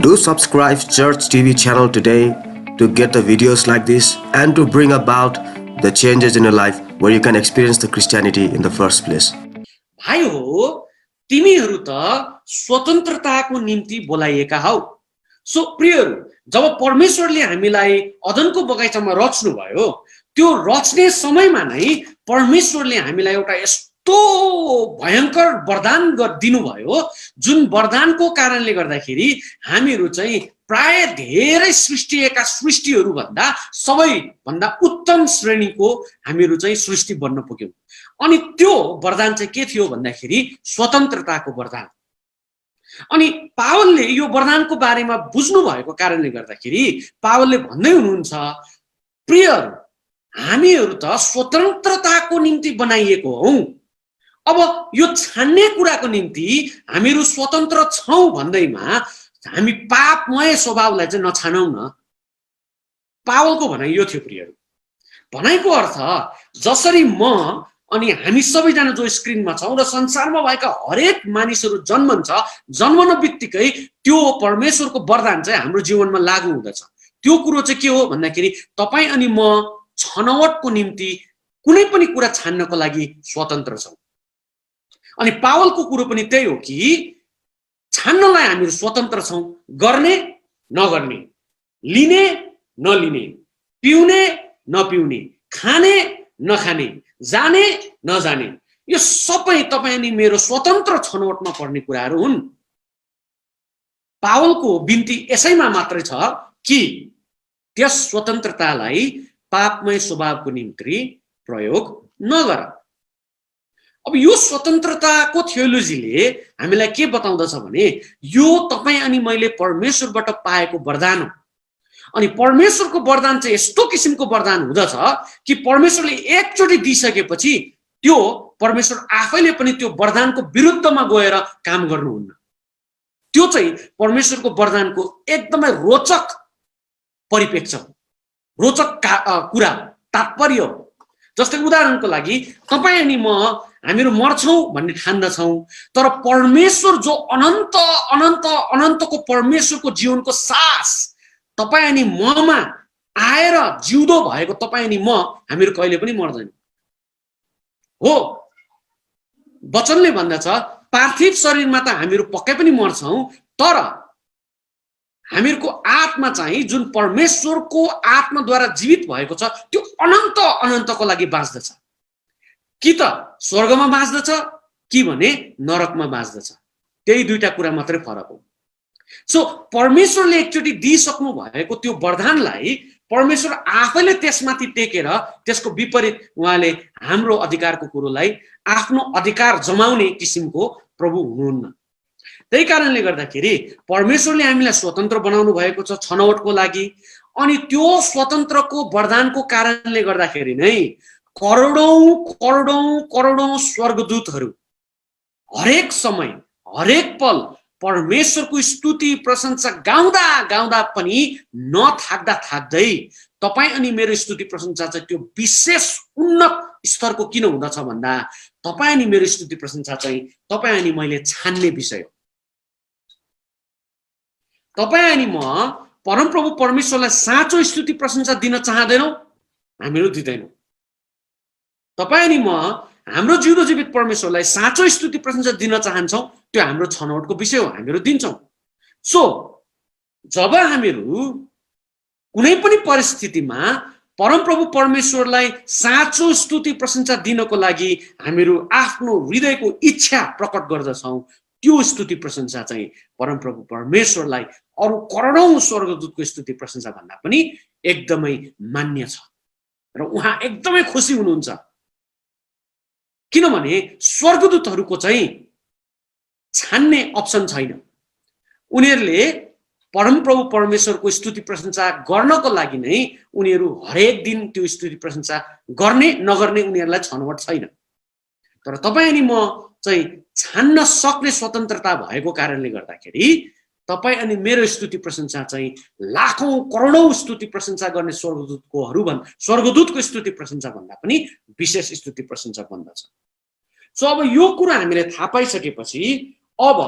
Do subscribe Church TV channel today to get the videos like this and to bring about the changes in your life where you can experience the Christianity in the first place. भाइ हो, तिमीहरू त स्वतन्त्रताको निम्ति बोलाइएका हौ। So प्रियहरू, जब परमेश्वरले हामीलाई अदनको बगैँचामा रच्नु भयो, त्यो रच्ने समयमा नै परमेश्वरले हामीलाई एउटा यस्तो भयंकर वरदान दिनुभयो, जुन वरदानको कारणले गर्दाखेरि हामीहरू चाहिँ प्राय धेरै सृष्टिएका सृष्टिहरू भन्दा सबैभन्दा उत्तम श्रेणीको हामीहरू चाहिँ सृष्टि बन्न पुग्यौं। अनि त्यो वरदान चाहिँ के थियो भन्दाखेरि स्वतन्त्रताको वरदान। अनि पावलले यो वरदानको बारेमा बुझ्नु भएको कारणले गर्दाखेरि पावलले भन्दै हुनुहुन्छ, प्रियहरू, हामीहरू त स्वतन्त्रताको निम्ति बनाइएको हौं। अब यो छान्ने कुराको निम्ति हामीहरू स्वतन्त्र छौं भन्दैमा हामी पापमय स्वभावलाई चाहिँ नछानौं न। पावलको भनाइ यो थियो प्रियहरू। भनाइको अर्थ जसरी म अनि हामी सबैजना जो स्क्रिनमा छौं र संसारमा भएका हरेक मानिसहरू जन्मन्छ, जन्मन बित्तिकै त्यो परमेश्वरको वरदान चाहिँ हाम्रो जीवनमा लागू हुँदछ। त्यो कुरो चाहिँ के हो भन्दाखेरि तपाई अनि म छनौटको निम्ति कुनै पनि कुरा छान्नको लागि स्वतन्त्र छौं। अनि पावलको कुरो पनि त्यही हो कि छान्नलाई हामीहरू स्वतन्त्र छौं, गर्ने नगर्ने, लिने नलिने, पिउने नपिउने, खाने नखाने, जाने नजाने, यो सबै तपाई अनि मेरो स्वतन्त्र छनौटमा पर्ने कुराहरू हुन्। पावलको बिन्ती यसैमा मात्रै छ कि त्यस स्वतन्त्रतालाई पापमय स्वभावको निम्ति प्रयोग नगर। अब यो स्वतन्त्रताको थियोलोजीले हामीलाई के बताउँदछ भने यो तपाई अनि मैले परमेश्वरबाट पाएको वरदान हो। अनि परमेश्वरको वरदान चाहिँ यस्तो किसिमको वरदान हुँदछ कि परमेश्वरले एकचोटि दिइसकेपछि त्यो परमेश्वर आफैले पनि त्यो वरदानको विरुद्धमा गएर काम गर्नुहुन्न। त्यो चाहिँ परमेश्वरको वरदानको एकदमै रोचक परिप्रेक्ष्य, रोचक कुरा, तात्पर्य हो। जस्तै उदाहरणको लागि तपाई अनि म हामीहरू मर्छौं भन्ने ठान्दछौं, तर परमेश्वर जो अनन्त अनन्त अनन्तको परमेश्वरको जीवनको सास तपाई अनि ममा आएर जिउँदो भएको तपाई अनि म हामीहरू कहिले पनि मर्दैनौं। हो, वचनले भन्दछ पार्थिव शरीरमा त हामीहरू पक्कै पनि मर्छौं, तर हामीहरूको आत्मा चाहिँ जुन परमेश्वरको आत्माद्वारा जीवित भएको छ त्यो अनन्त अनन्तको लागि बाँच्दछ। कि त स्वर्गमा बाँच्दछ कि भने नरकमा बाँच्दछ। त्यही दुईटा कुरा मात्रै फरक हो। सो परमेश्वरले एकचोटि दिइसक्नु भएको त्यो वरदानलाई परमेश्वर आफैले त्यसमाथि टेकेर त्यसको विपरीत उहाँले हाम्रो अधिकारको कुरोलाई आफ्नो अधिकार जमाउने किसिमको प्रभु हुनुहुन्न। त्यही कारणले गर्दाखेरि परमेश्वरले हामीलाई स्वतन्त्र बनाउनु भएको छ छनौटको लागि। अनि त्यो स्वतन्त्रको वरदानको कारणले गर्दाखेरि नै करोडौं करोडौं करोडौं स्वर्गदूतहरू हरेक समय हरेक पल परमेश्वरको स्तुति प्रशंसा गाउँदा गाउँदा पनि नथाक्दा थाक्दै तपाई अनि मेरो स्तुति प्रशंसा चाहिँ त्यो विशेष उन्नत स्तरको किन हुँदछ भन्दा तपाई अनि मेरो स्तुति प्रशंसा चाहिँ तपाई अनि मैले छान्ने विषय हो। तपाई अनि म परमप्रभु परमेश्वरलाई साँचो स्तुति प्रशंसा दिन चाहदैनौं, हामीहरू दिदैनौं। तपाई अनि म हाम्रो जिउँदो जीवित परमेश्वरलाई साँचो स्तुति प्रशंसा दिन चाहन्छौं, त्यो हाम्रो छनौटको विषय हो, हामीहरू दिन्छौं। सो जब हामीहरू कुनै पनि परिस्थितिमा परमप्रभु परमेश्वरलाई साँचो स्तुति प्रशंसा दिनको लागि हामीहरू आफ्नो हृदयको इच्छा प्रकट गर्दछौं, त्यो स्तुति प्रशंसा चाहिँ परमप्रभु परमेश्वरलाई अरु करोडौं स्वर्गदूतको स्तुति प्रशंसा भन्दा पनि एकदमै मान्य छ र उहाँ एकदमै खुसी हुनुहुन्छ। किनभने स्वर्गदूतहरूको चाहिँ छान्ने अप्सन छैन। उनीहरूले परमप्रभु परमेश्वरको स्तुति प्रशंसा गर्नको लागि नै उनीहरू हरेक दिन त्यो स्तुति प्रशंसा गर्ने नगर्ने उनीहरूलाई छनौट छैन। तर तपाई अनि म चाहिँ छान्न सक्ने स्वतन्त्रता भएको कारणले गर्दाखेरि तपाई अनि मेरो स्तुति प्रशंसा चाहिँ लाखौं करोडौं स्तुति प्रशंसा गर्ने स्वर्गदूतको स्तुति प्रशंसा भन्दा पनि विशेष स्तुति प्रशंसा बन्दछ। सो अब यो कुरा हामीले थाहा पाइसकेपछि अब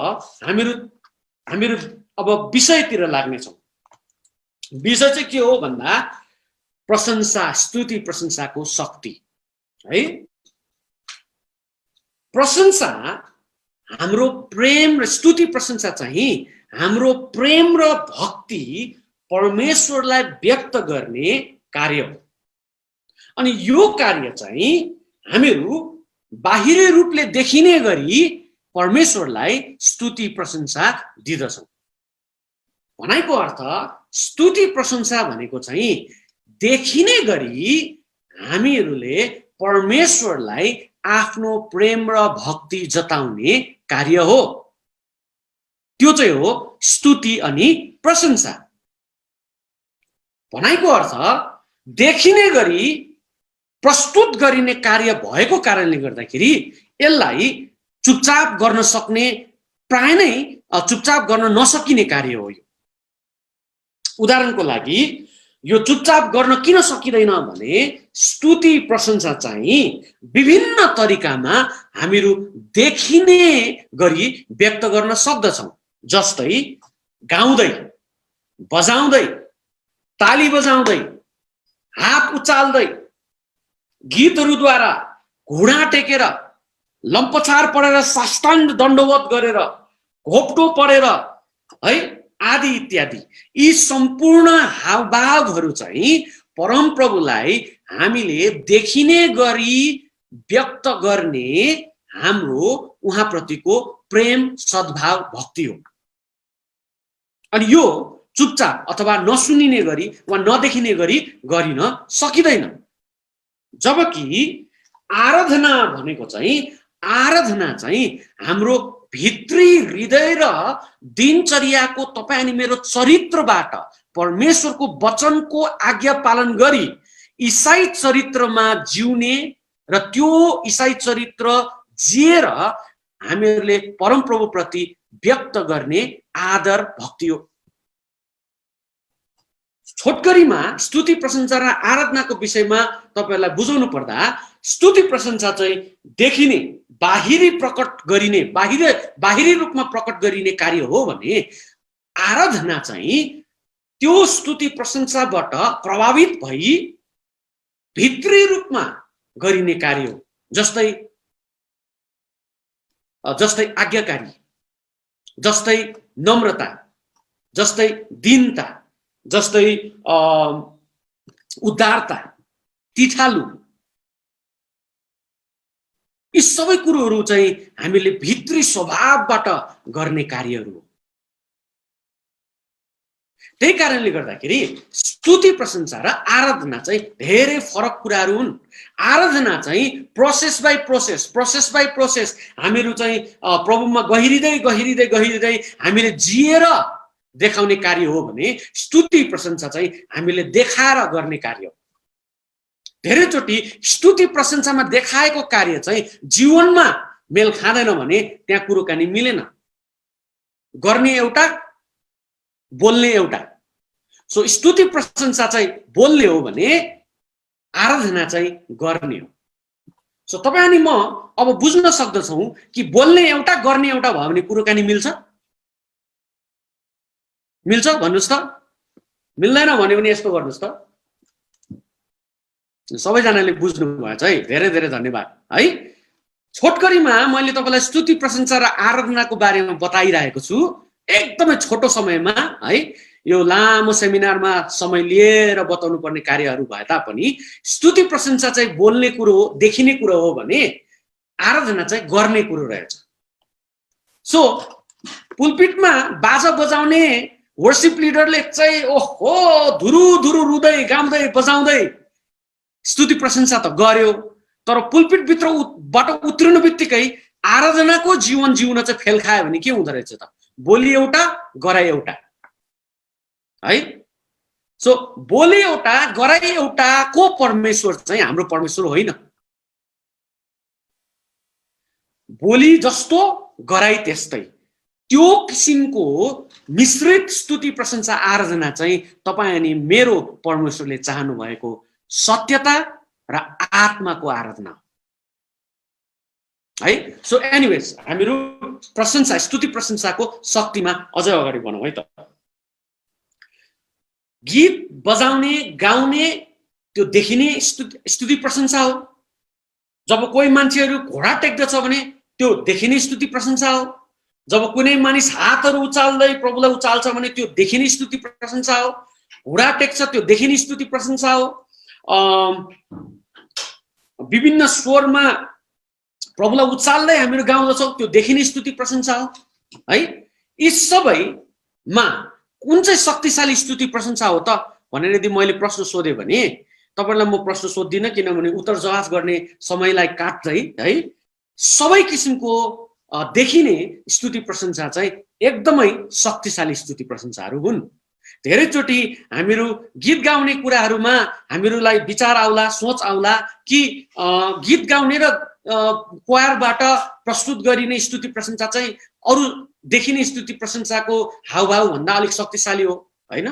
हामीहरू अब विषयतिर लाग्नेछौँ। विषय चाहिँ के हो भन्दा प्रशंसा, स्तुति प्रशंसाको शक्ति है। प्रशंसा हाम्रो प्रेम र स्तुति प्रशंसा चाहिँ हाम्रो प्रेम र भक्ति परमेश्वरलाई व्यक्त गर्ने कार्य हो। अनि यो कार्य चाहिँ हामीहरू बाहिरी रूपले देखिने गरी परमेश्वरलाई स्तुति प्रशंसा दिदछौँ। भनाइको अर्थ स्तुति प्रशंसा भनेको चाहिँ देखिने गरी हामीहरूले परमेश्वरलाई आफ्नो प्रेम र भक्ति जताउने कार्य हो। त्यो चाहिँ हो स्तुति अनि प्रशंसा। भनाइको अर्थ देखिने गरी प्रस्तुत गरिने कार्य भएको कारणले गर्दाखेरि यसलाई चुपचाप गर्न सक्ने, प्राय नै चुपचाप गर्न नसकिने कार्य हो यो। उदाहरणको लागि यो चुपचाप गर्न किन सकिँदैन भने स्तुति प्रशंसा चाहिँ विभिन्न तरिकामा हामीहरू देखिने गरी व्यक्त गर्न सक्दछौँ। जस्तै गाउँदै, बजाउँदै, ताली बजाउँदै, हात उचाल्दै, गीतहरूद्वारा, घुँडा टेकेर, लम्पछार परेर, साष्टाङ्ग दण्डवत गरेर, घोप्टो परेर है आदि इत्यादि यी सम्पूर्ण हावभावहरू चाहिँ परमप्रभुलाई हामीले देखिने गरी व्यक्त गर्ने हाम्रो उहाँप्रतिको प्रेम, सद्भाव, भक्ति हो। अनि यो चुपचाप अथवा नसुनिने गरी वा नदेखिने गरी गरिन सकिँदैन। जबकि आराधना भनेको चाहिँ, आराधना चाहिँ हाम्रो भित्री हृदय र दिनचर्याको, तपाईँ अनि मेरो चरित्रबाट परमेश्वरको वचनको आज्ञा पालन गरी ईसाई चरित्रमा जिउने र त्यो ईसाई चरित्र जिएर हामीहरूले परमप्रभु प्रति व्यक्त गर्ने आदर, भक्ति हो। छोटकरीमा स्तुति प्रशंसा र आराधनाको विषयमा तपाईहरुलाई बुझाउनु पर्दा स्तुति प्रशंसा चाहिँ देखिने, बाहिरी प्रकट गरिने, बाहिरी रूपमा प्रकट गरिने कार्य हो भने आराधना चाहिँ त्यो स्तुति प्रशंसाबाट प्रभावित भई भित्री रूपमा गरिने कार्य हो। जस्तै आज्ञाकारी, जस्तै नम्रता, जस्तै दीनता, जस्तै उदारता, तिठालु, यी सबै कुरोहरू चाहिँ हामीले भित्री स्वभावबाट गर्ने कार्यहरू हो। त्यही कारणले गर्दाखेरि स्तुति प्रशंसा र आराधना चाहिँ धेरै फरक कुराहरू हुन्। आराधना चाहिँ प्रोसेस बाई प्रोसेस हामीहरू चाहिँ प्रभुमा गहिरिँदै हामीले जिएर देखाउने कार्य हो भने स्तुति प्रशंसा चाहिँ हामीले देखाएर गर्ने कार्य हो। धेरैचोटि स्तुति प्रशंसामा देखाएको कार्य चाहिँ जीवनमा मेल खाँदैन भने त्यहाँ कुरोकानी मिलेन। गर्ने एउटा, बोल्ने एउटा। सो स्तुति प्रशंसा चाहिँ बोल्ने हो भने आराधना चाहिँ गर्ने हो। सो तपाईँ अनि म अब बुझ्न सक्दछौँ कि बोल्ने एउटा, गर्ने एउटा भयो भने कुरोकानी मिल्छ? मिल्छ भन्नुस् त? मिल्दैन भन्यो भने यस्तो गर्नुस् त। सबैजनाले बुझ्नु भएछ है, धेरै धेरै धन्यवाद है। छोटकरीमा मैले तपाईलाई स्तुति प्रशंसा र आराधनाको बारेमा बताइरहेको छु एकदमै छोटो समयमा है। यो लामो सेमिनारमा समय लिएर बताउनु पर्ने कार्यहरू भए तापनि स्तुति प्रशंसा चाहिँ बोल्ने कुरो हो, देखिने कुरो हो भने आराधना चाहिँ गर्ने कुरो रहेछ। सो पुलपिटमा बाजा बजाउने वर्शिप लिडरले चाहिँ ओहो धुरु रुँदै गाउँदै बजाउँदै स्तुति प्रशंसा त गर्यो, तर पुलपिट भित्रबाट उत्रिनु बित्तिकै आराधनाको जीवन जिउन चाहिँ फेल खायो भने के हुँदो रहेछ त? बोली एउटा, गराइ एउटा है। सो बोली एउटा, गराइ एउटा को परमेश्वर चाहिँ हाम्रो परमेश्वर होइन। बोली जस्तो गराइ त्यस्तै, त्यो किसिमको मिश्रित स्तुति प्रशंसा आराधना चाहिँ तपाईँ अनि मेरो परमेश्वरले चाहनु भएको सत्यता र आत्माको आराधना। है। सो एनिवेज हामीहरू प्रशंसा स्तुति प्रशंसाको शक्तिमा अझै अगाडि बढौँ है त। गीत बजाउने गाउने त्यो देखिने स्तुति प्रशंसा हो। जब कोही मान्छेहरू घोडा टेक्दछ भने त्यो देखिने स्तुति प्रशंसा हो। जब कुनै मानिस हातहरू उचाल्दै प्रभुलाई उचाल्छ भने त्यो देखिने स्तुति प्रशंसा हो। घोडा टेक्छ त्यो देखिने स्तुति प्रशंसा हो। विभिन्न स्वरमा प्रभुलाई उचाल्दै हामीहरू गाउँदछौँ त्यो देखिने स्तुति प्रशंसा हो है। यी सबैमा कुन चाहिँ शक्तिशाली स्तुति प्रशंसा हो त भनेर यदि मैले प्रश्न सोधेँ भने तपाईलाई म प्रश्न सोध्दिनँ, किनभने उत्तर जवाफ गर्ने समयलाई काट्दै है सबै किसिमको देखिने स्तुति प्रशंसा चाहिँ एकदमै शक्तिशाली स्तुति प्रशंसाहरू हुन्। धेरैचोटि हामीहरू गीत गाउने कुराहरूमा हामीहरूलाई विचार आउला, सोच आउला कि गीत गाउने र क्वायरबाट प्रस्तुत गरिने स्तुति प्रशंसा चाहिँ अरू देखिने स्तुति प्रशंसाको हावभाव भन्दा अलिक शक्तिशाली हो हैन।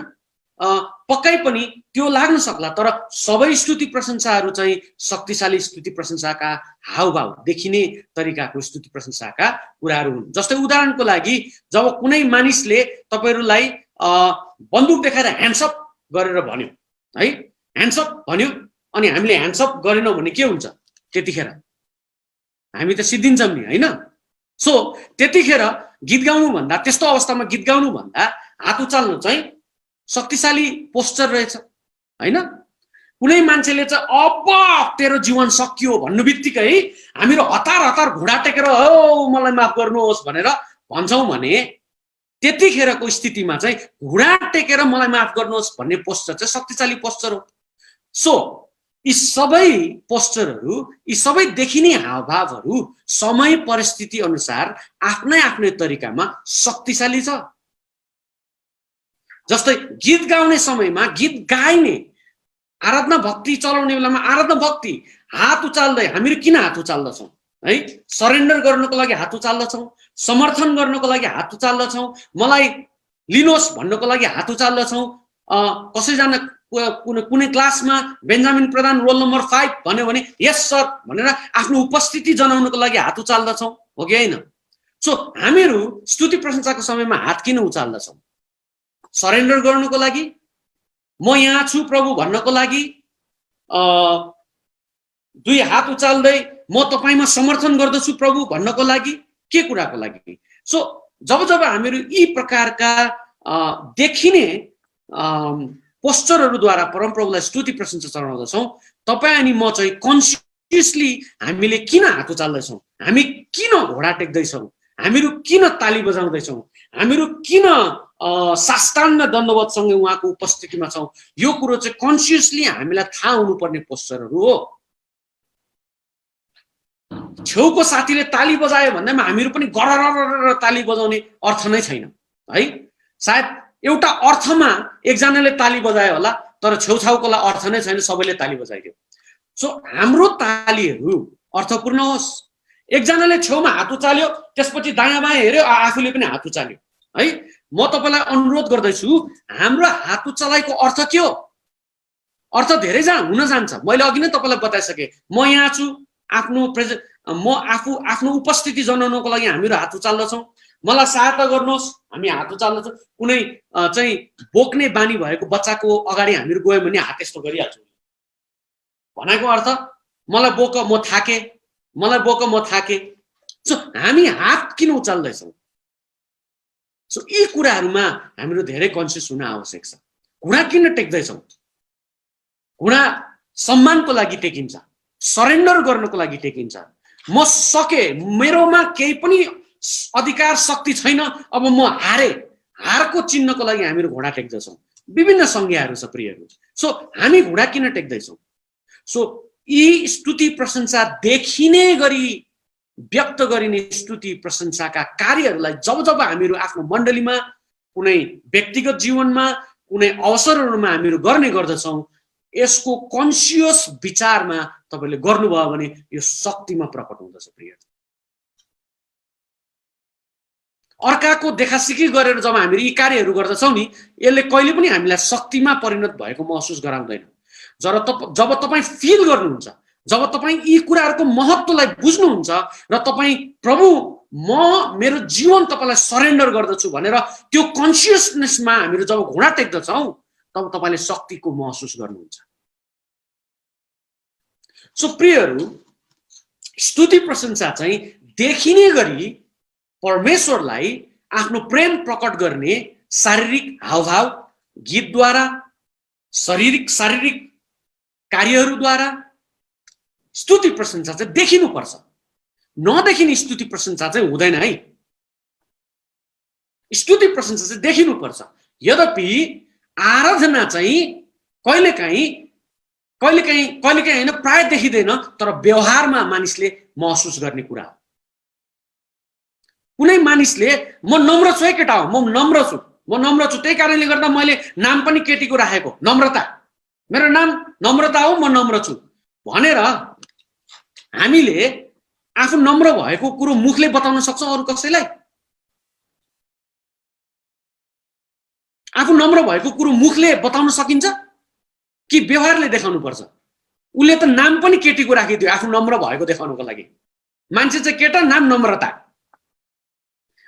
पक्कै पनि त्यो लाग्न सक्ला, तर सबै स्तुति प्रशंसाहरू चाहिँ शक्तिशाली स्तुति प्रशंसाका हावभाव देखिने तरिकाको स्तुति प्रशंसाका कुराहरू हुन्। जस्तै उदाहरणको लागि जब कुनै मानिसले तपाईहरुलाई बन्दुक देखाएर ह्यान्ड्सअप गरेर भन्यो है, ह्यान्ड्सअप भन्यो अनि हामीले ह्यान्ड्सअप गरेनौं भने के हुन्छ? त्यतिखेर हामी त सिद्धिन्छौं नि हैन। सो त्यतिखेर गीत गाउनु भन्दा, त्यस्तो अवस्थामा गीत गाउनु भन्दा हात उचाल्नु चाहिँ शक्तिशाली पोस्चर रहेछ हैन। कुनै मान्छेले चाहिँ अब तेरो जीवन सकियो भन्नु बित्तिकै हामीहरू हतार हतार घुँडा टेकेर ओ मलाई माफ गर्नुहोस् भनेर भन्छौं भने त्यतिखेरको स्थितिमा चाहिँ घुँडा टेकेर मलाई माफ गर्नुहोस् भन्ने पोस्चर चाहिँ शक्तिशाली पोस्चर हो। सो यी सबै पोस्चरहरू, यी सबै देखिने हावभावहरू समय परिस्थिति अनुसार आफ्नै आफ्नै तरिकामा शक्तिशाली छ। जस्तै गीत गाउने समयमा गीत गाइने, आराधना भक्ति चलाउने बेलामा आराधना भक्ति हात उचाल्दै हामीहरू किन हात उचाल्दछौँ है? सरेन्डर गर्नको लागि हात उचाल्दछौँ, समर्थन गर्नको लागि हात उचाल्दछौँ, मलाई लिनुहोस् भन्नको लागि हात उचाल्दछौँ। कसैजना कुनै क्लासमा बेन्जामिन प्रधान रोल नम्बर 5 भन्यो भने यस सर भनेर आफ्नो उपस्थिति जनाउनको लागि हात उचाल्दछौँ, हो कि हैन? सो हामीहरू स्तुति प्रशंसाको समयमा हात किन उचाल्दछौँ? सरेन्डर गर्नुको लागि, म यहाँ छु प्रभु भन्नको लागि, दुई हात उचाल्दै म तपाईमा समर्थन गर्दछु प्रभु भन्नको लागि, के कुराको लागि? सो जब जब हामीहरू यी प्रकारका देखिने पोस्चरहरूद्वारा परमप्रभुलाई स्तुति प्रशंसा चढाउँदछौँ, तपाईँ अनि म चाहिँ कन्सियसली हामीले किन हात उचाल्दैछौँ, हामी किन घोडा टेक्दैछौँ, हामीहरू किन ताली बजाउँदैछौँ, हामीहरू किन साष्टाङ्ग दण्डवतसँगै उहाँको उपस्थितिमा छौँ, यो कुरो चाहिँ कन्सियसली हामीलाई थाहा हुनुपर्ने पोस्चरहरू हो। छेउको साथीले ताली बजायो भन्दैमा हामीहरू पनि गरर ताली बजाउने अर्थ नै छैन है। सायद एउटा अर्थमा एकजनाले ताली बजायो होला, तर छेउछाउकोलाई अर्थ नै छैन, सबैले ताली बजाइदियो। सो हाम्रो तालीहरू अर्थपूर्ण होस्। एकजनाले छेउमा हात उचाल्यो, त्यसपछि दायाँ बायाँ हेर्यो, आफूले पनि हात उचाल्यो है। म तपाईलाई अनुरोध गर्दैछु, हाम्रो हात उचालाइको अर्थ के हो? अर्थ धेरै हुन जान्छ। मैले अघि नै तपाईलाई बताइसके, म यहाँ छु, म आफ्नो उपस्थिति जनाउनको लागि हामीहरू हात उचाल्दछौँ। मलाई सहायता गर्नुहोस्, हामी हात उचाल्दछौँ। कुनै चाहिँ बोक्ने बानी भएको बच्चाको अगाडि हामीहरू गयो भने हात यस्तो गरिहाल्छौँ। भनेको अर्थ मलाई बोक म थाके, मलाई बोक म थाके। सो हामी हात किन उचाल्दैछौँ? सो यी कुराहरूमा हामीहरू धेरै कन्सियस हुन आवश्यक छ। घुँडा किन टेक्दैछौँ? घुँडा सम्मानको लागि टेकिन्छ, सरेन्डर गर्नको लागि टेकिन्छ। म सके, मेरोमा केही पनि अधिकार शक्ति छैन, अब म हारे, हारको चिन्हको लागि हामीहरू घुँडा टेक्दैछौँ। विभिन्न संज्ञाहरू छ प्रियहरू। सो हामी घुँडा किन टेक्दैछौँ? सो यी स्तुति प्रशंसा देखिने गरी व्यक्त गरिने स्तुति प्रशंसाका कार्यहरूलाई जब जब हामीहरू आफ्नो मण्डलीमा, कुनै व्यक्तिगत जीवनमा, कुनै अवसरहरूमा हामीहरू गर्ने गर्दछौँ, यसको कन्सियस विचारमा तपाईले गर्नुभयो भने यो शक्तिमा प्रकट हुँदछ प्रिय। अर्काको देखासिकी गरेर जब हामी यी कार्यहरू गर्दछौँ नि, यसले कहिले पनि हामीलाई शक्तिमा परिणत भएको महसुस गराउँदैन। जब तपाईँ फिल गर्नुहुन्छ जब तपाईँ यी कुराहरूको महत्त्वलाई बुझ्नुहुन्छ र तपाईँ प्रभु म मेरो जीवन तपाईलाई सरेन्डर गर्दछु भनेर त्यो कन्सियसनेसमा हामीहरू जब घुँडा टेक्दछौँ तब तपाईले शक्तिको महसुस गर्नुहुन्छ। सो प्रियहरू, स्तुति प्रशंसा चाहिँ देखिने गरी परमेश्वरलाई आफ्नो प्रेम प्रकट गर्ने शारीरिक हावभाव, गीतद्वारा, शारीरिक कार्यहरूद्वारा स्तुति प्रशंसा चाहिँ देखिनुपर्छ। नदेखिने स्तुति प्रशंसा चाहिँ हुँदैन है। स्तुति प्रशंसा चाहिँ देखिनुपर्छ। यद्यपि आराधना चाहिँ कहिलेकाहीँ होइन, प्राय देखिँदैन, तर व्यवहारमा मानिसले महसुस गर्ने कुरा हो। कुनै मानिसले म नम्र छु है केटा हो, म नम्र छु त्यही कारणले गर्दा मैले नाम पनि केटीको राखेको, नम्रता, मेरो नाम नम्रता हो, म नम्र छु भनेर हामीले आफू नम्र भएको कुरो मुखले बताउन सक्छौँ अरू कसैलाई? आफू नम्र भएको कुरो मुखले बताउन सकिन्छ कि व्यवहारले देखाउनु पर्छ? उसले त नाम पनि केटीको राखिदियो आफू नम्र भएको देखाउनको लागि। मान्छे चाहिँ केटा, नाम नम्रता।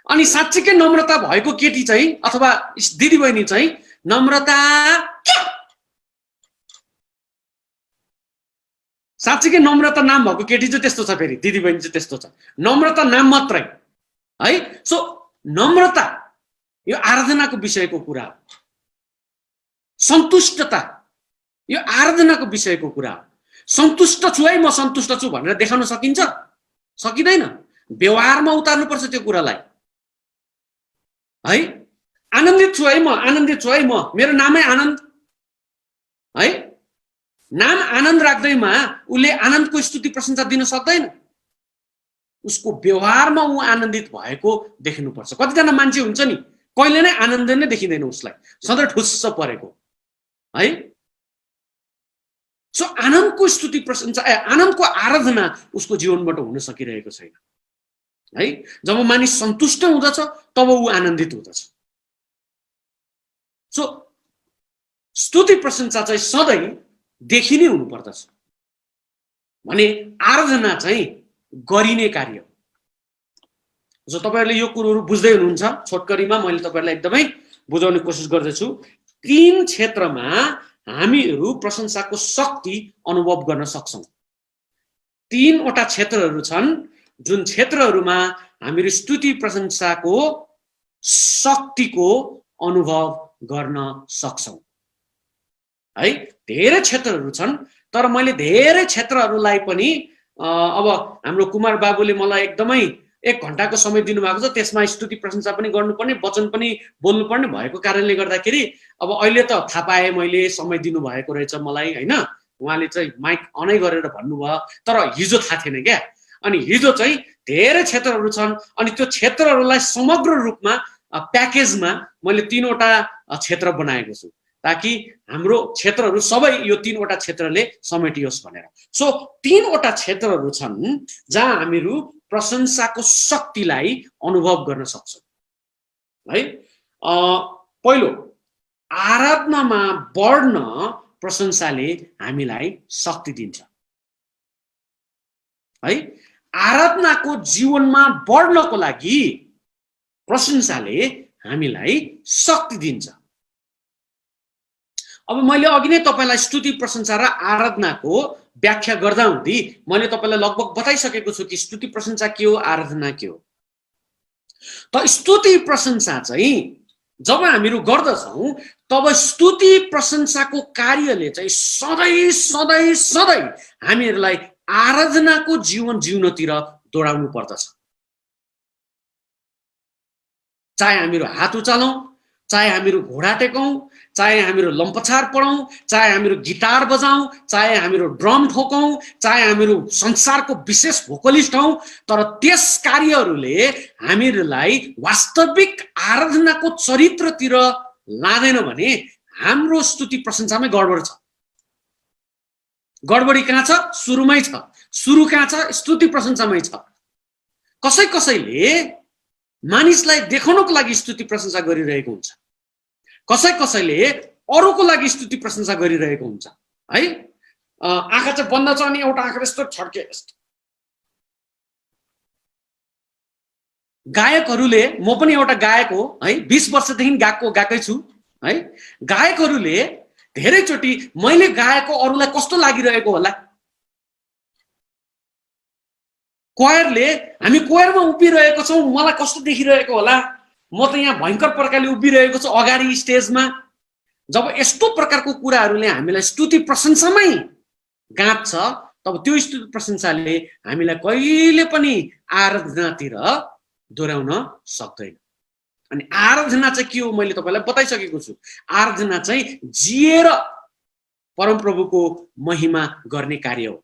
अनि साँच्चीकै नम्रता भएको केटी चाहिँ अथवा दिदीबहिनी चाहिँ नम्रता, साँच्चीकै नम्रता नाम भएको केटी चाहिँ त्यस्तो छ, फेरि दिदीबहिनी चाहिँ त्यस्तो छ, नम्रता नाम मात्रै है। सो नम्रता यो आराधनाको विषयको कुरा हो। सन्तुष्टता यो आराधनाको विषयको कुरा हो। सन्तुष्ट छु है, म सन्तुष्ट छु भनेर देखाउन सकिन्छ? सकिँदैन। व्यवहारमा उतार्नुपर्छ त्यो कुरालाई है। आनन्दित छु है, म मेरो नामै आनन्द है। नाम आनन्द राख्दैमा उसले आनन्दको स्तुति प्रशंसा दिन सक्दैन। उसको व्यवहारमा ऊ आनन्दित भएको देखिनुपर्छ। कतिजना मान्छे हुन्छ नि, कहिले नै आनन्द नै देखिँदैन उसलाई, सधैँ ठुस्स परेको है। सो आनन्दको स्तुति प्रशंसा, आनन्दको आराधना उसको जीवनबाट हुन सकिरहेको छैन है। जब मानिस सन्तुष्ट हुँदछ तब ऊ आनन्दित हुँदछ। सो स्तुति प्रशंसा चाहिँ सधैँ देखिने हुनुपर्दछ भने आराधना चाहिँ गरिने कार्य हो। जो तपाईहरुले यो कुरोहरु बुझ्दै हुनुहुन्छ, छोटकरीमा मैले तपाईहरुलाई एकदमै बुझाउने कोसिस गर्दैछु। 3 क्षेत्रमा हामीहरु प्रशंसाको शक्ति अनुभव गर्न सक्छौं। 3 वटा क्षेत्रहरु छन् जुन क्षेत्रहरुमा हामीहरु स्तुति प्रशंसाको शक्तिको अनुभव गर्न सक्छौं है। धेरै क्षेत्रहरु छन्, तर मैले धेरै क्षेत्रहरुलाई पनि अब हाम्रो कुमार बाबुले मलाई एकदमै 1 घण्टाको समय दिनुभएको छ, त्यसमा स्तुति प्रशंसा पनि गर्नुपर्ने, वचन पनि बोल्नुपर्ने भएको कारणले गर्दाखेरि अब अहिले त थाहा पाए मैले समय दिनुभएको रहेछ मलाई हैन। उहाँले चाहिँ माइक अनै गरेर भन्नुभयो, तर हिजो थाहा थिएन क्या। अनि हिजो चाहिँ धेरै क्षेत्रहरु छन्, अनि त्यो क्षेत्रहरुलाई समग्र रूपमा प्याकेजमा मैले 3 वटा क्षेत्र बनाएको छु ताकि हाम्रो क्षेत्रहरु सबै यो 3 वटा क्षेत्रले समेटियोस् भनेर। सो 3 वटा क्षेत्रहरु छन् जहाँ हामीहरु प्रशंसाको शक्तिलाई अनुभव गर्न सक्छौं है। पहिलो, आराधनामा बढ्न प्रशंसाले हामीलाई शक्ति दिन्छ है। आराधनाको जीवनमा बढ्नको लागि प्रशंसाले हामीलाई शक्ति दिन्छ। अब मैले अघि नै तपाईलाई स्तुति प्रशंसा र आराधनाको व्याख्या गर्दा हुँदी मैले तपाईलाई लगभग बताइसकेको छु कि स्तुति प्रशंसा के हो, आराधना के हो। त स्तुति प्रशंसा चाहिँ जब हामीहरु गर्दछौं तब स्तुति प्रशंसाको कार्यले चाहिँ सधैं सधैं सधैं हामीहरुलाई आराधनाको जीवन जिउनतिर दौडाउनु पर्दछ। चाहे हामीहरु हात उचालौं, चाहे हामीहरु घोडा टेकौं, चाहे हामीहरु लम्पछार पढौं, चाहे हामीहरु गिटार बजाउँ, चाहे हामीहरु ड्रम ठोकौं, चाहे हामीहरु संसारको विशेष भोकलिस्ट हौं, तर त्यस कार्यहरुले हामीहरुलाई वास्तविक आराधनाको चरित्रतिर लादैन भने हाम्रो स्तुति प्रशंसामै गडबड छ। गडबडी कहाँ छ? सुरुमै छ। सुरु कहाँ छ? स्तुति प्रशंसामै छ। कसैले मानिसलाई देखाउनको लागि स्तुति प्रशंसा गरिरहेको हुन्छ, कसैले अरूको लागि स्तुति प्रशंसा गरिरहेको हुन्छ है। आँखा चाहिँ बन्द छ अनि एउटा आँखा यस्तो छड्के यस्तो। गायकहरूले, म पनि एउटा गायक हो है, 20 वर्षदेखि गाएकै छु है। गायकहरूले धेरैचोटि मैले गाएको अरूलाई कस्तो लागिरहेको होला, क्वायरले हामी क्वायरमा उभिरहेको छौँ मलाई कस्तो देखिरहेको होला, म त यहाँ भयङ्कर प्रकारले उभिरहेको छु अगाडि स्टेजमा। जब यस्तो प्रकारको कुराहरूले हामीलाई स्तुति प्रशंसामै गाँच्छ तब त्यो स्तुति प्रशंसाले हामीलाई कहिले पनि आराधनातिर दोहोऱ्याउन सक्दैन। अनि आराधना चाहिँ के हो मैले तपाईलाई बताइसकेको छु। आराधना चाहिँ जिएर परमप्रभुको महिमा गर्ने कार्य हो।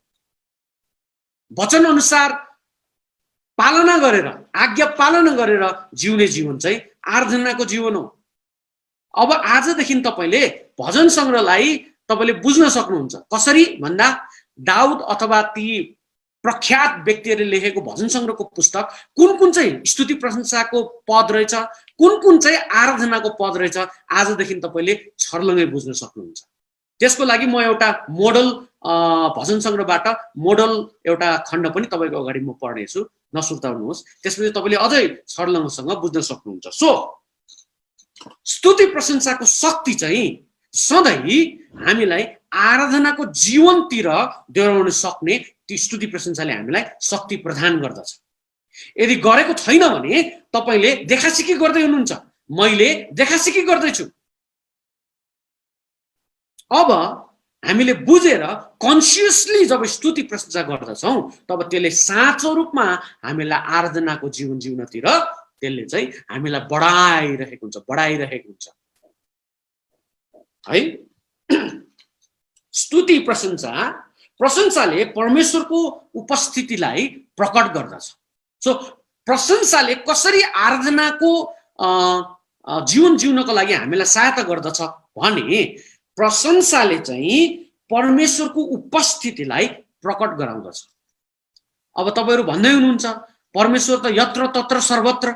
वचन अनुसार पालना गरेर, आज्ञा पालना गरेर जिउने जीवन चाहिँ आराधनाको जीवन हो। अब आजदेखि तपाईले भजन संग्रहलाई तपाईले बुझ्न सक्नुहुन्छ। कसरी भन्दा दाउद अथवा ती प्रख्यात व्यक्तिहरूले लेखेको भजन संग्रहको पुस्तक कुन चाहिँ स्तुति प्रशंसाको पद रहेछ, कुन चाहिँ आराधनाको पद रहेछ, आजदेखि तपाईले छर्लङ्गै बुझ्न सक्नुहुन्छ। त्यसको लागि म एउटा मोडल भजन संग्रहबाट मोडल एउटा खण्ड पनि तपाईको अगाडि म पढ्नेछु, नसुर्ताउनुहोस्। त्यसपछि तपाईले अझै छर्लङ्गसँग बुझ्न सक्नुहुन्छ। सो स्तुति प्रशंसाको शक्ति चाहिँ सधैँ हामीलाई आराधनाको जीवनतिर दोहोऱ्याउन सक्ने ती स्तुति प्रशंसाले हामीलाई शक्ति प्रदान गर्दछ। यदि गरेको छैन भने तपाईले देखासिकी गर्दै हुनुहुन्छ, मैले देखासिकी गर्दैछु। अब हामीले बुझेर कन्सियसली जब स्तुति प्रशंसा गर्दछौँ तब त्यसले साँचो रूपमा हामीलाई आराधनाको जीवन जिउनतिर त्यसले चाहिँ हामीलाई बढाइरहेको हुन्छ है। स्तुति प्रशंसाले परमेश्वरको उपस्थितिलाई प्रकट गर्दछ। सो प्रशंसाले कसरी आराधनाको जीवन जिउनको लागि हामीलाई सहायता गर्दछ भने प्रशंसाले चाहिँ परमेश्वरको उपस्थितिलाई प्रकट गराउँदछ। अब तपाईहरु भन्दै हुनुहुन्छ परमेश्वर त यत्र तत्र सर्वत्र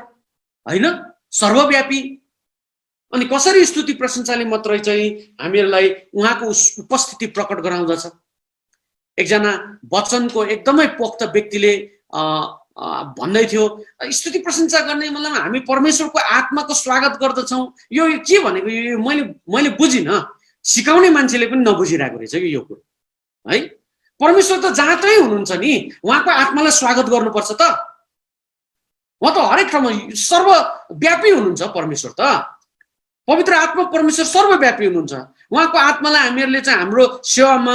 हैन, सर्वव्यापी, अनि कसरी स्तुति प्रशंसाले मात्रै चाहिँ हामीलाई उहाँको उपस्थिति प्रकट गराउँदछ। एकजना वचनको एकदमै पोख्त व्यक्तिले भन्दै थियो स्तुति प्रशंसा गर्ने मतलब हामी परमेश्वरको आत्माको स्वागत गर्दछौँ। यो के भनेको, यो मैले बुझिन, सिकाउने मान्छेले पनि नबुझिरहेको रहेछ कि यो कुरो है। परमेश्वर त जहाँतै हुनुहुन्छ नि, उहाँको आत्मालाई स्वागत गर्नुपर्छ त। उहाँ त हरेक ठाउँमा सर्वव्यापी हुनुहुन्छ। परमेश्वर त पवित्र आत्मा परमेश्वर सर्वव्यापी हुनुहुन्छ। उहाँको आत्मालाई हामीहरूले चाहिँ हाम्रो सेवामा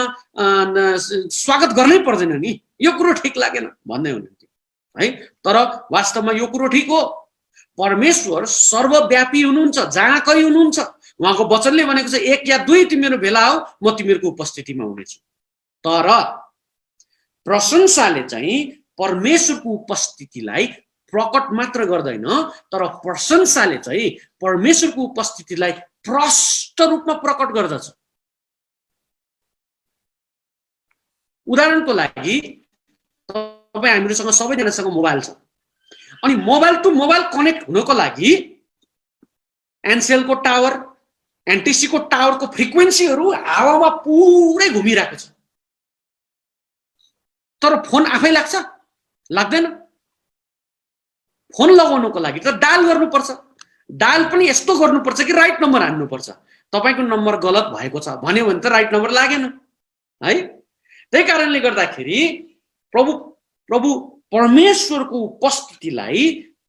स्वागत गर्नै पर्दैन नि, यो कुरो ठिक लागेन भन्दै हुनुहुन्थ्यो है। तर वास्तवमा यो कुरो ठिक हो। परमेश्वर सर्वव्यापी हुनुहुन्छ, जहाँ कहीँ हुनुहुन्छ। उहाँको वचनले भनेको छ 1 या 2 तिमीहरू भेला हो म तिमीहरूको उपस्थितिमा हुनेछु। तर प्रशंसाले चाहिँ परमेश्वरको उपस्थितिलाई प्रकट मात्र गर्दैन, तर प्रशंसाले चाहिँ परमेश्वरको उपस्थितिलाई प्रष्ट रूपमा प्रकट गर्दछ। उदाहरणको लागि तपाईँ हामीसँग सबैजनासँग मोबाइल छ, अनि मोबाइल टु मोबाइल कनेक्ट हुनको लागि एनसेलको टावर, एनटिसीको टावरको फ्रिक्वेन्सीहरू हावामा पुरै घुमिरहेको छ। तर फोन आफै लाग्छ? लाग्दैन। फोन लगाउनको लागि त डायल गर्नुपर्छ। डायल पनि यस्तो गर्नुपर्छ कि राइट नम्बर हान्नुपर्छ। तपाईको नम्बर गलत भएको छ भन्यो भने त राइट नम्बर लागेन है। त्यही कारणले गर्दाखेरि प्रभु परमेश्वरको उपस्थितिलाई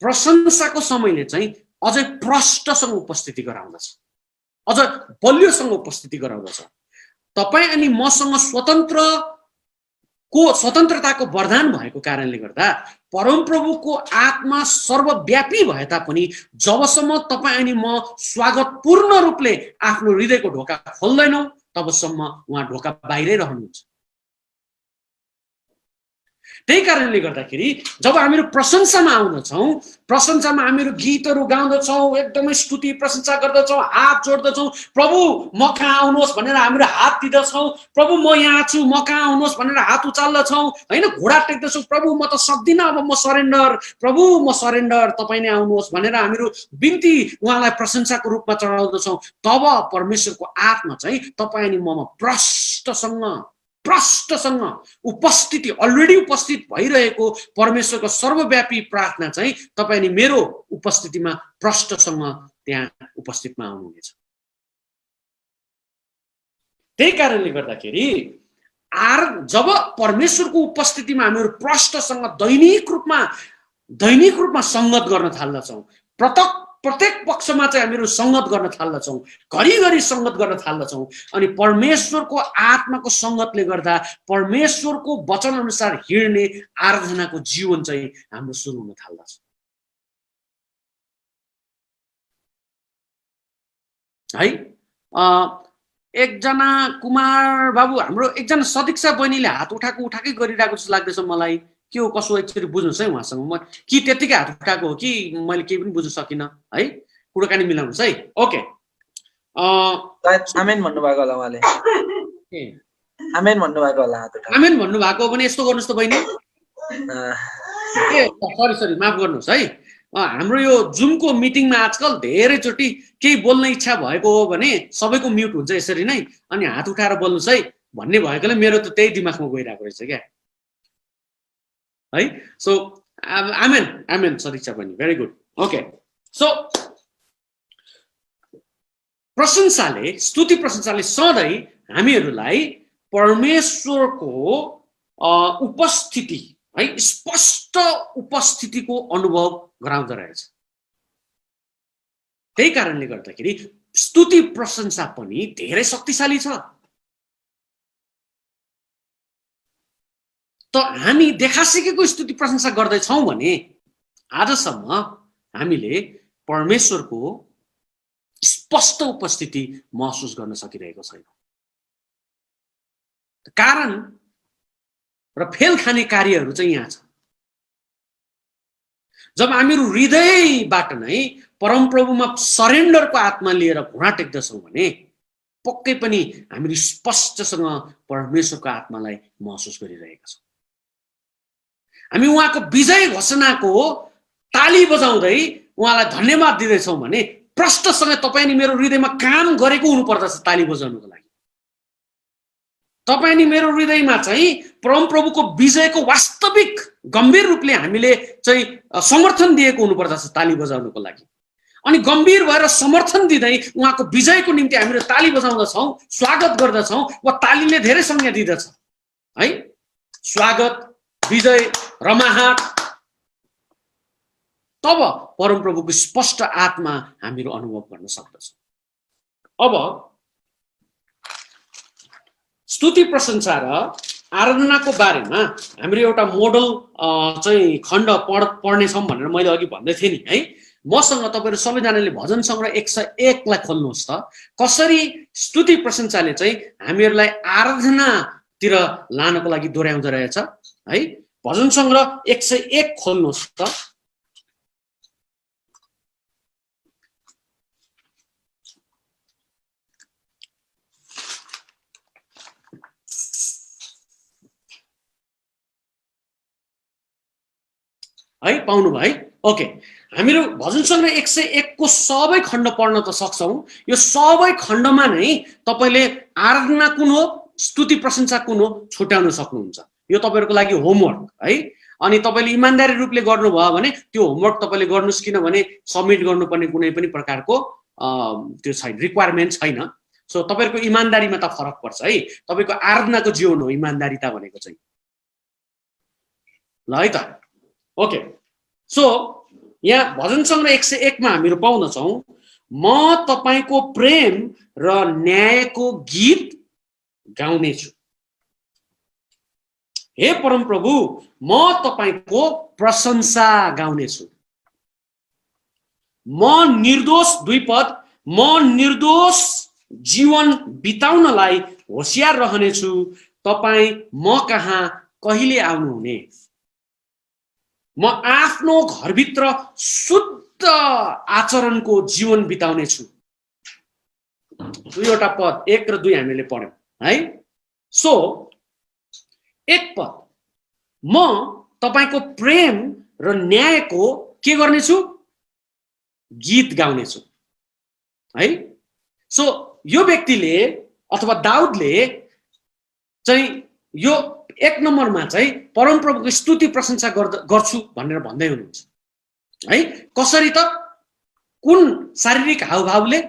प्रशंसाको समयले चाहिँ अझै प्रष्टसँग उपस्थिति गराउँदछ, अझ बलियोसँग उपस्थिति गराउँदछ। तपाईँ अनि मसँग स्वतन्त्रताको वरदान भएको कारणले गर्दा परमप्रभुको आत्मा सर्वव्यापी भए तापनि जबसम्म तपाईँ अनि म स्वागतपूर्ण रूपले आफ्नो हृदयको ढोका खोल्दैनौँ तबसम्म उहाँ ढोका बाहिरै रहनुहुन्छ। त्यही कारणले गर्दाखेरि जब हामीहरू प्रशंसामा आउँदछौँ, प्रशंसामा हामीहरू गीतहरू गाउँदछौँ, एकदमै स्तुति प्रशंसा गर्दछौँ, हात जोड्दछौँ, प्रभु म कहाँ आउनुहोस् भनेर हामीहरू हात दिँदछौँ, प्रभु म यहाँ छु म कहाँ आउनुहोस् भनेर हात उचाल्दछौँ होइन, घुँडा टेक्दछौँ, प्रभु म त सक्दिनँ अब म सरेन्डर, प्रभु म सरेन्डर, तपाईँ नै आउनुहोस् भनेर हामीहरू बिन्ती उहाँलाई प्रशंसाको रूपमा चढाउँदछौँ। तब परमेश्वरको आत्मा चाहिँ तपाईँ अनि ममा प्रष्टसँग प्रष्टसँग उपस्थिति अलरेडी उपस्थित भइरहेको परमेश्वरको सर्वव्यापी प्रार्थना चाहिँ तपाईँ अनि मेरो उपस्थितिमा प्रष्टसँग त्यहाँ उपस्थितमा आउनुहुनेछ। त्यही कारणले गर्दाखेरि जब परमेश्वरको उपस्थितिमा हामीहरू प्रष्टसँग दैनिक रूपमा संगत गर्न थाल्दछौँ, प्रत्येक पक्षमा चाहिँ हामीहरू संगत गर्न थाल्दछौँ, घरिघरि संगत गर्न थाल्दछौँ, अनि परमेश्वरको आत्माको संगतले गर्दा परमेश्वरको वचन अनुसार हिँड्ने आराधनाको जीवन चाहिँ हाम्रो सुरु हुन थाल्दछ है। एकजना कुमार बाबु हाम्रो एकजना सदीक्षा बहिनीले हात उठाएकै गरिरहेको जस्तो लाग्दैछ मलाई। के हो कसो एकचोटि बुझ्नुहोस् है उहाँसँग। म कि त्यतिकै हात उठाएको हो कि मैले केही पनि बुझ्न सकिनँ है, कुराकानी मिलाउनुहोस् है। ओके, आमेन भन्नुभएको होला उहाँले। आमेन भन्नुभएको होला हात उठाएर। आमेन भन्नुभएको भने यस्तो गर्नुहोस् त बहिनी। सरी माफ गर्नुहोस् है। हाम्रो यो जुमको मिटिङमा आजकल धेरैचोटि केही बोल्न इच्छा भएको हो भने सबैको म्युट हुन्छ यसरी नै, अनि हात उठाएर बोल्नुहोस् है भन्ने भएकोले मेरो त त्यही दिमागमा गइरहेको रहेछ क्या है। सो आमेन सदीक्षा बहिनी, भेरी गुड। ओके, सो स्तुति प्रशंसाले सधैँ हामीहरूलाई परमेश्वरको उपस्थिति है, स्पष्ट उपस्थितिको अनुभव गराउँदो रहेछ। त्यही कारणले गर्दाखेरि स्तुति प्रशंसा पनि धेरै शक्तिशाली छ। त हामी देखासिकेको स्तुति प्रशंसा गर्दैछौँ भने आजसम्म हामीले परमेश्वरको स्पष्ट उपस्थिति महसुस गर्न सकिरहेको छैन। कारण र फेल खाने कार्यहरू चाहिँ यहाँ छ। जब हामीहरू हृदयबाट नै परमप्रभुमा सरेन्डरको आत्मा लिएर घुँडा टेक्दछौँ भने पक्कै पनि हामीले स्पष्टसँग परमेश्वरको आत्मालाई महसुस गरिरहेका छौँ। हामी उहाँको विजय घोषणाको ताली बजाउँदै उहाँलाई धन्यवाद दिँदैछौँ भने प्रष्टसँग तपाईँ अनि मेरो हृदयमा काम गरेको हुनुपर्दछ ताली बजाउनुको लागि। तपाईँ अनि मेरो हृदयमा चाहिँ परमप्रभुको विजयको वास्तविक गम्भीर रूपले हामीले चाहिँ समर्थन दिएको हुनुपर्दछ ताली बजाउनुको लागि। अनि गम्भीर भएर समर्थन दिँदै उहाँको विजयको निम्ति हामीले ताली बजाउँदछौँ, स्वागत गर्दछौँ, वा तालीले धेरै संज्ञा दिँदछ है। स्वागत, विजय, रमाहाट, तब परमप्रभुको स्पष्ट आत्मा हामीहरू अनुभव गर्न सक्दछौँ। अब स्तुति प्रशंसा र आराधनाको बारेमा हामीले एउटा मोडल चाहिँ खण्ड पढ्नेछौँ भनेर मैले अघि भन्दै थिएँ नि है। मसँग तपाईँहरू सबैजनाले भजन सङ्ग्रह 101 लाई खोल्नुहोस् त। कसरी स्तुति प्रशंसाले चाहिँ हामीहरूलाई आराधनातिर लानको लागि दोहोऱ्याउँदो रहेछ है। भजन सङ्ग्रह 101 खोल्नुहोस् त। है, पाउनु भयो? ओके, हामीहरू भजन सङ्ग्रह 101 को सबै खण्ड पढ्न त सक्छौँ। यो सबै खण्डमा नै तपाईँले आराधना कुन हो, स्तुति प्रशंसा कुन हो छुट्याउन सक्नुहुन्छ। यो तपाईँहरूको लागि होमवर्क है। अनि तपाईँले इमान्दारी रूपले गर्नुभयो भने त्यो होमवर्क तपाईँले गर्नुहोस्, किनभने सबमिट गर्नुपर्ने कुनै पनि प्रकारको त्यो छैन, रिक्वायरमेन्ट छैन। सो तपाईँहरूको इमान्दारीमा त फरक पर्छ है। तपाईँको आराधनाको जीवन हो इमान्दारिता भनेको चाहिँ, ल है त। ओके, सो यहाँ भजन सङ्ग्रह 101 मा हामीहरू पाउँदछौँ, म तपाईँको प्रेम र न्यायको गीत गाउनेछु। हे परमप्रभु, म तपाईँको प्रशंसा गाउनेछु। म निर्दोष, 2 पद, म निर्दोष जीवन बिताउनलाई होशियार रहनेछु। तपाईँ म कहाँ कहिले आउनुहुने? म आफ्नो घरभित्र शुद्ध आचरणको जीवन बिताउने छु। 2वटा पद 1 र 2 हामीले पढ्यौं है। सो 1 पद, म तपाईको प्रेम र न्यायको के गर्नेछु? गीत गाउनेछु है। सो यो व्यक्तिले अथवा दाउदले चाहिँ यो एक नम्बरमा चाहिँ परमप्रभुको स्तुति प्रशंसा गर्छु भनेर भन्दै हुनुहुन्छ है। कसरी त? कुन शारीरिक हावभावले?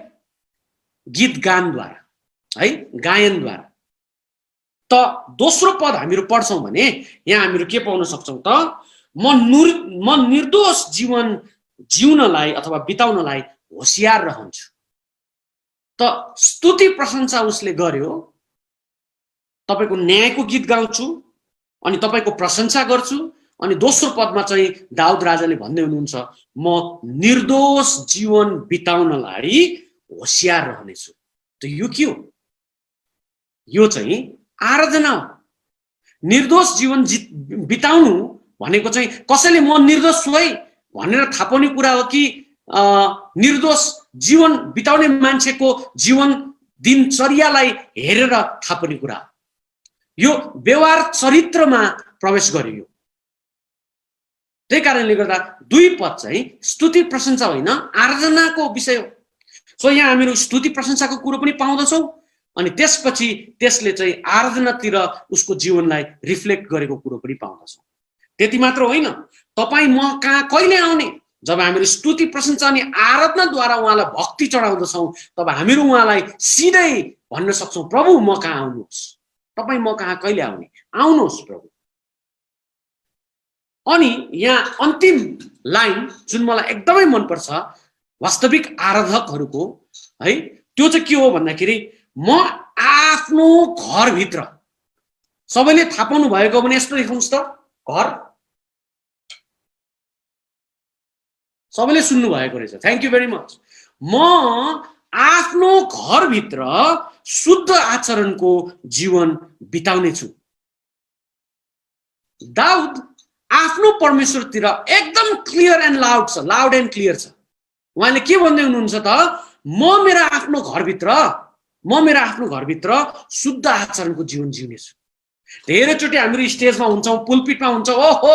गीत गानद्वारा है, गायनद्वारा। त दोस्रो पद हामीहरू पढ्छौँ भने यहाँ हामीहरू के पाउन सक्छौँ त? म निर्दोष जीवन जिउनलाई अथवा बिताउनलाई होशियार रहन्छु। त स्तुति प्रशंसा उसले गर्यो, तपाईको न्यायको गीत गाउँछु अनि तपाईको प्रशंसा गर्छु। अनि दोस्रो पदमा चाहिँ दाउद राजाले भन्दै हुनुहुन्छ, म निर्दोष जीवन बिताउनलाई होशियार रहनेछु। त यो के हो? यो चाहिँ आराधना हो। निर्दोष जीवन बिताउनु भनेको चाहिँ कसैले म निर्दोष छु है भनेर थाहा पाउने कुरा हो कि निर्दोष जीवन बिताउने मान्छेको जीवन दिनचर्यालाई हेरेर थाहा पाउने कुरा हो। यो व्यवहार चरित्रमा प्रवेश गरियो। त्यही कारणले गर्दा दुई पद चाहिँ स्तुति प्रशंसा होइन, आराधनाको विषय हो। सो यहाँ हामीहरू स्तुति प्रशंसाको कुरो पनि पाउँदछौँ अनि त्यसपछि त्यसले चाहिँ आराधनातिर उसको जीवनलाई रिफ्लेक्ट गरेको कुरो पनि पाउँदछौँ। त्यति मात्र होइन, तपाईँ म कहाँ कहिले आउने? जब हामीहरू स्तुति प्रशंसा अनि आराधनाद्वारा उहाँलाई भक्ति चढाउँदछौँ तब हामीहरू उहाँलाई सिधै भन्न सक्छौँ, प्रभु म कहाँ आउनुहोस्, तपाईँ म कहाँ कहिले आउने? आउनुहोस् प्रभु। अनि यहाँ अन्तिम लाइन जुन मलाई एकदमै मनपर्छ वास्तविक आराधकहरूको है, त्यो चाहिँ के हो भन्दाखेरि म आफ्नो घरभित्र, सबैले थाहा पाउनु भएको भने यस्तो देखाउनुहोस् त, घर सबैले सुन्नु भएको रहेछ, थ्याङ्क यू भेरी मच। म आफ्नो घरभित्र शुद्ध आचरणको जीवन बिताउने छु। दाउद आफ्नो परमेश्वरतिर एकदम क्लियर एन्ड लाउड छ, लाउड एन्ड क्लियर छ। उहाँले के भन्दै हुनुहुन्छ त? म मेरो आफ्नो घरभित्र शुद्ध आचरणको जीवन जिउनेछु। धेरैचोटि हामीहरू स्टेजमा हुन्छौँ, पुलपिटमा हुन्छौँ, ओहो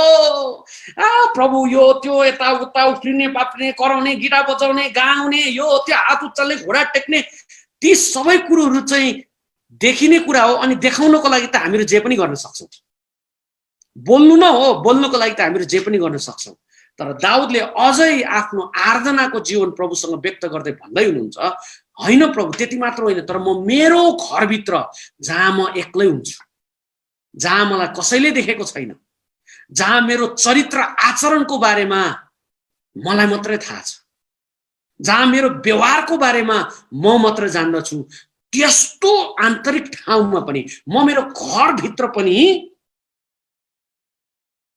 प्रभु यो त्यो यताउता उफ्रिने बाफ्रिने कराउने गिटार बजाउने गाउने यो त्यो हात उचाल्ने घोडा टेक्ने ती सबै कुरोहरू चाहिँ देखिने कुरा हो। अनि देखाउनको लागि त हामीहरू जे पनि गर्न सक्छौँ, बोल्नु न हो, बोल्नुको लागि त हामीहरू जे पनि गर्न सक्छौँ। तर दाउदले अझै आफ्नो आराधनाको जीवन प्रभुसँग व्यक्त गर्दै भन्दै हुनुहुन्छ, होइन प्रभु त्यति मात्र होइन, तर म मेरो घरभित्र जहाँ म एक्लै हुन्छु, जहाँ मलाई कसैले देखेको छैन, जहाँ मेरो चरित्र आचरणको बारेमा मलाई मात्रै थाहा छ, जहाँ मेरो व्यवहारको बारेमा म मात्र जान्दछु, त्यस्तो आन्तरिक ठाउँमा पनि म मेरो घरभित्र पनि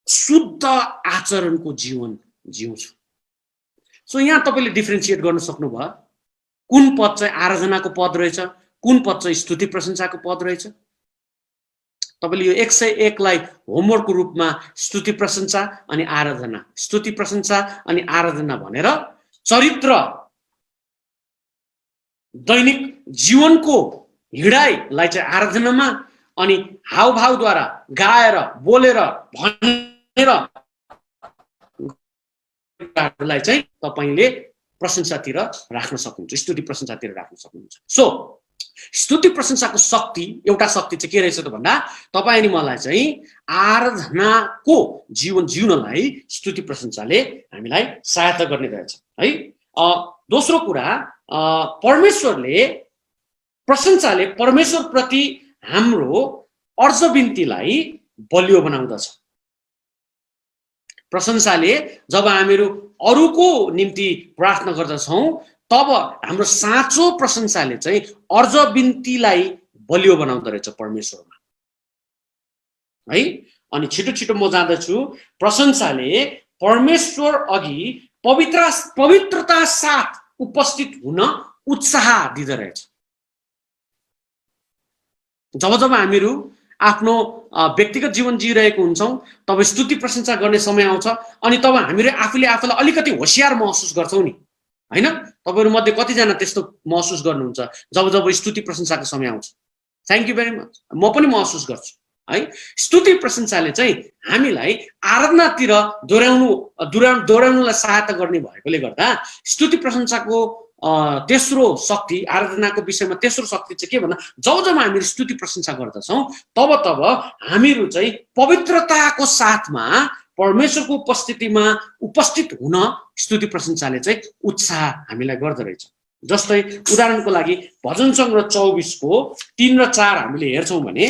शुद्ध आचरणको जीवन जिउँछु। सो यहाँ तपाईँले डिफ्रेन्सिएट गर्न सक्नुभयो, कुन पद चाहिँ आराधनाको पद रहेछ, कुन पद चाहिँ स्तुति प्रशंसाको पद रहेछ। तपाईँले यो 101 लाई होमवर्कको रूपमा स्तुति प्रशंसा अनि आराधना, स्तुति प्रशंसा अनि आराधना भनेर चरित्र दैनिक जीवनको हिँडाइलाई चाहिँ आराधनामा अनि हावभावद्वारा गाएर बोलेर भनेर चाहिँ तपाईले प्रशंसातिर राख्न सक्नुहुन्छ, स्तुति प्रशंसातिर राख्न सक्नुहुन्छ। सो स्तुति प्रशंसाको शक्ति, एउटा शक्ति चाहिँ के रहेछ त भन्दा तपाईँ अनि मलाई चाहिँ आराधनाको जीवन जिउनलाई स्तुति प्रशंसाले हामीलाई सहायता गर्ने रहेछ है। दोस्रो कुरा, प्रशंसाले परमेश्वर प्रति हाम्रो अर्जबिन्तीलाई बलियो बनाउँदछ। प्रशंसाले जब हामीहरू अरूको निम्ति प्रार्थना गर्दछौँ तब हाम्रो साँचो प्रशंसाले चाहिँ अर्जबिन्तीलाई बलियो बनाउँदो रहेछ परमेश्वरमा है। अनि छिटो छिटो म जाँदछु, प्रशंसाले परमेश्वर अघि पवित्रता साथ उपस्थित हुन उत्साह दिँदो रहेछ। जब जब हामीहरू आफ्नो व्यक्तिगत जीवन जिइरहेको हुन्छौँ तब स्तुति प्रशंसा गर्ने समय आउँछ अनि तब हामीले आफूलाई अलिकति होशियार महसुस गर्छौँ नि, हैन? तपाईहरु मध्ये कतिजना त्यस्तो महसुस गर्नुहुन्छ जब जब स्तुति प्रशंसाको समय आउँछ? Thank you very much. म पनि महसुस गर्छु है। स्तुति प्रशंसाले चाहिँ हामीलाई आराधनातिर दोहोर्याउनलाई सहायता गर्ने भएकोले गर्दा स्तुति प्रशंसाको तेस्रो शक्ति आराधनाको विषयमा तेस्रो शक्ति चाहिँ के भन्दा जब हामीहरू स्तुति प्रशंसा गर्दछौँ तब हामीहरू चाहिँ पवित्रताको साथमा परमेश्वरको उपस्थितिमा उपस्थित हुन स्तुति प्रशंसाले चाहिँ उत्साह हामीलाई गर्दो रहेछ। जस्तै उदाहरणको लागि भजन सङ्ग्रह 24 को 3 र 4 हामीले हेर्छौँ भने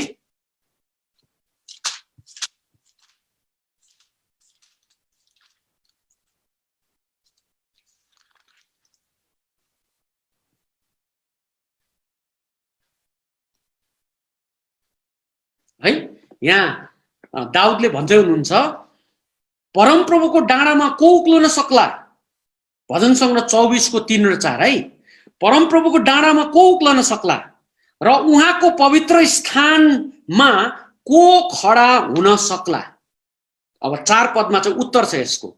है यहाँ दाउदले भन्दै हुनुहुन्छ परमप्रभुको डाँडामा को उक्लन सक्ला। भजन सङ्ग्रह 24 को 3 र 4 है। परमप्रभुको डाँडामा को उक्लन सक्ला र उहाँको पवित्र स्थानमा को खडा हुन सक्ला। अब 4 पदमा चाहिँ उत्तर छ यसको।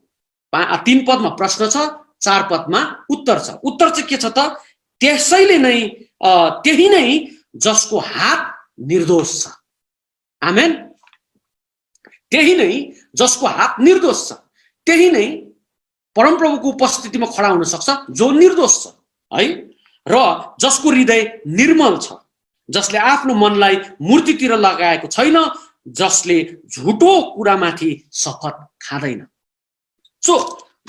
3 पदमा प्रश्न छ, 4 पदमा उत्तर छ। उत्तर चाहिँ के छ त? त्यसैले नै त्यही नै जसको हात निर्दोष छ। आमेन। त्यही नै जसको हात निर्दोष छ, त्यही नै परमप्रभुको उपस्थितिमा खडा हुन सक्छ जो निर्दोष छ है। र जसको हृदय निर्मल छ, जसले आफ्नो मनलाई मूर्तितिर लगाएको छैन, जसले झुटो कुरामाथि शपथ खाँदैन। सो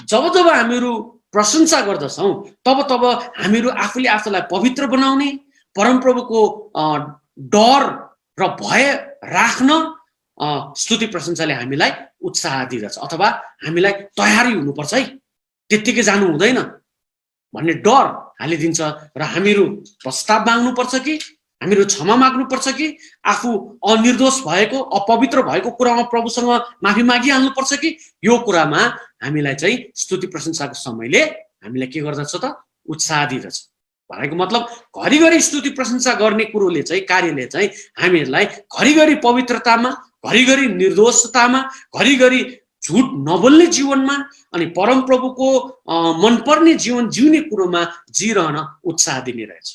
जब हामीहरू प्रशंसा गर्दछौँ तब हामीहरू आफूले आफूलाई पवित्र बनाउने, परमप्रभुको डर र भय राख्न स्तुति प्रशंसाले हामीलाई उत्साह दिदछ। अथवा हामीलाई तयारी हुनुपर्छ है, त्यत्तिकै जानु हुँदैन भन्ने डर हालिदिन्छ र हामीहरू प्रस्ताव माग्नुपर्छ कि हामीहरू क्षमा माग्नुपर्छ कि आफू अनिर्दोष भएको अपवित्र भएको कुरामा प्रभुसँग माफी मागिहाल्नुपर्छ कि यो कुरामा हामीलाई चाहिँ स्तुति प्रशंसाको समयले हामीलाई के गर्दछ त? उत्साह दिदछ। भनेको मतलब घरिघरि स्तुति प्रशंसा गर्ने कुरोले चाहिँ कार्यले चाहिँ हामीहरूलाई घरिघरि पवित्रतामा, घरिघरि निर्दोषतामा, घरिघरि झुट नबोल्ने जीवनमा अनि परमप्रभुको मनपर्ने जीवन जिउने कुरोमा जिरहन उत्साह दिने रहेछ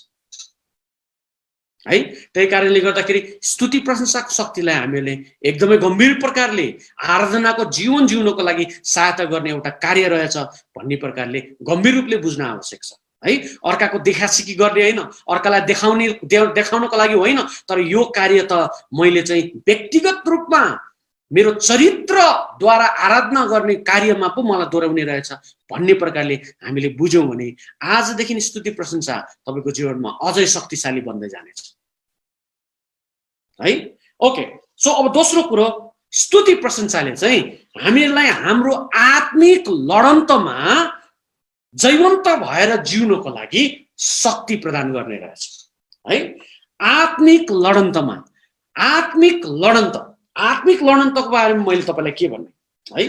है। त्यही कारणले गर्दाखेरि स्तुति प्रशंसाको शक्तिलाई हामीले एकदमै गम्भीर प्रकारले आराधनाको जीवन जिउनको लागि सहायता गर्ने एउटा कार्य रहेछ भन्ने प्रकारले गम्भीर रूपले बुझ्न आवश्यक छ है। अर्काको देखासिकी गर्ने होइन, अर्कालाई देखाउनको लागि होइन, तर यो कार्य त मैले चाहिँ व्यक्तिगत रूपमा मेरो चरित्रद्वारा आराधना गर्ने कार्यमा पो मलाई दोहोऱ्याउने रहेछ भन्ने प्रकारले हामीले बुझ्यौँ भने आजदेखि स्तुति प्रशंसा तपाईँको जीवनमा अझै शक्तिशाली बन्दै जानेछ है। ओके, सो अब दोस्रो कुरो, स्तुति प्रशंसाले चाहिँ हामीलाई हाम्रो आत्मिक लडन्तमा जैवन्त भएर जिउनको लागि शक्ति प्रदान गर्ने रहेछ है। आत्मिक लडन्तमा, आत्मिक लडन्तको बारेमा मैले तपाईँलाई के भन्ने है।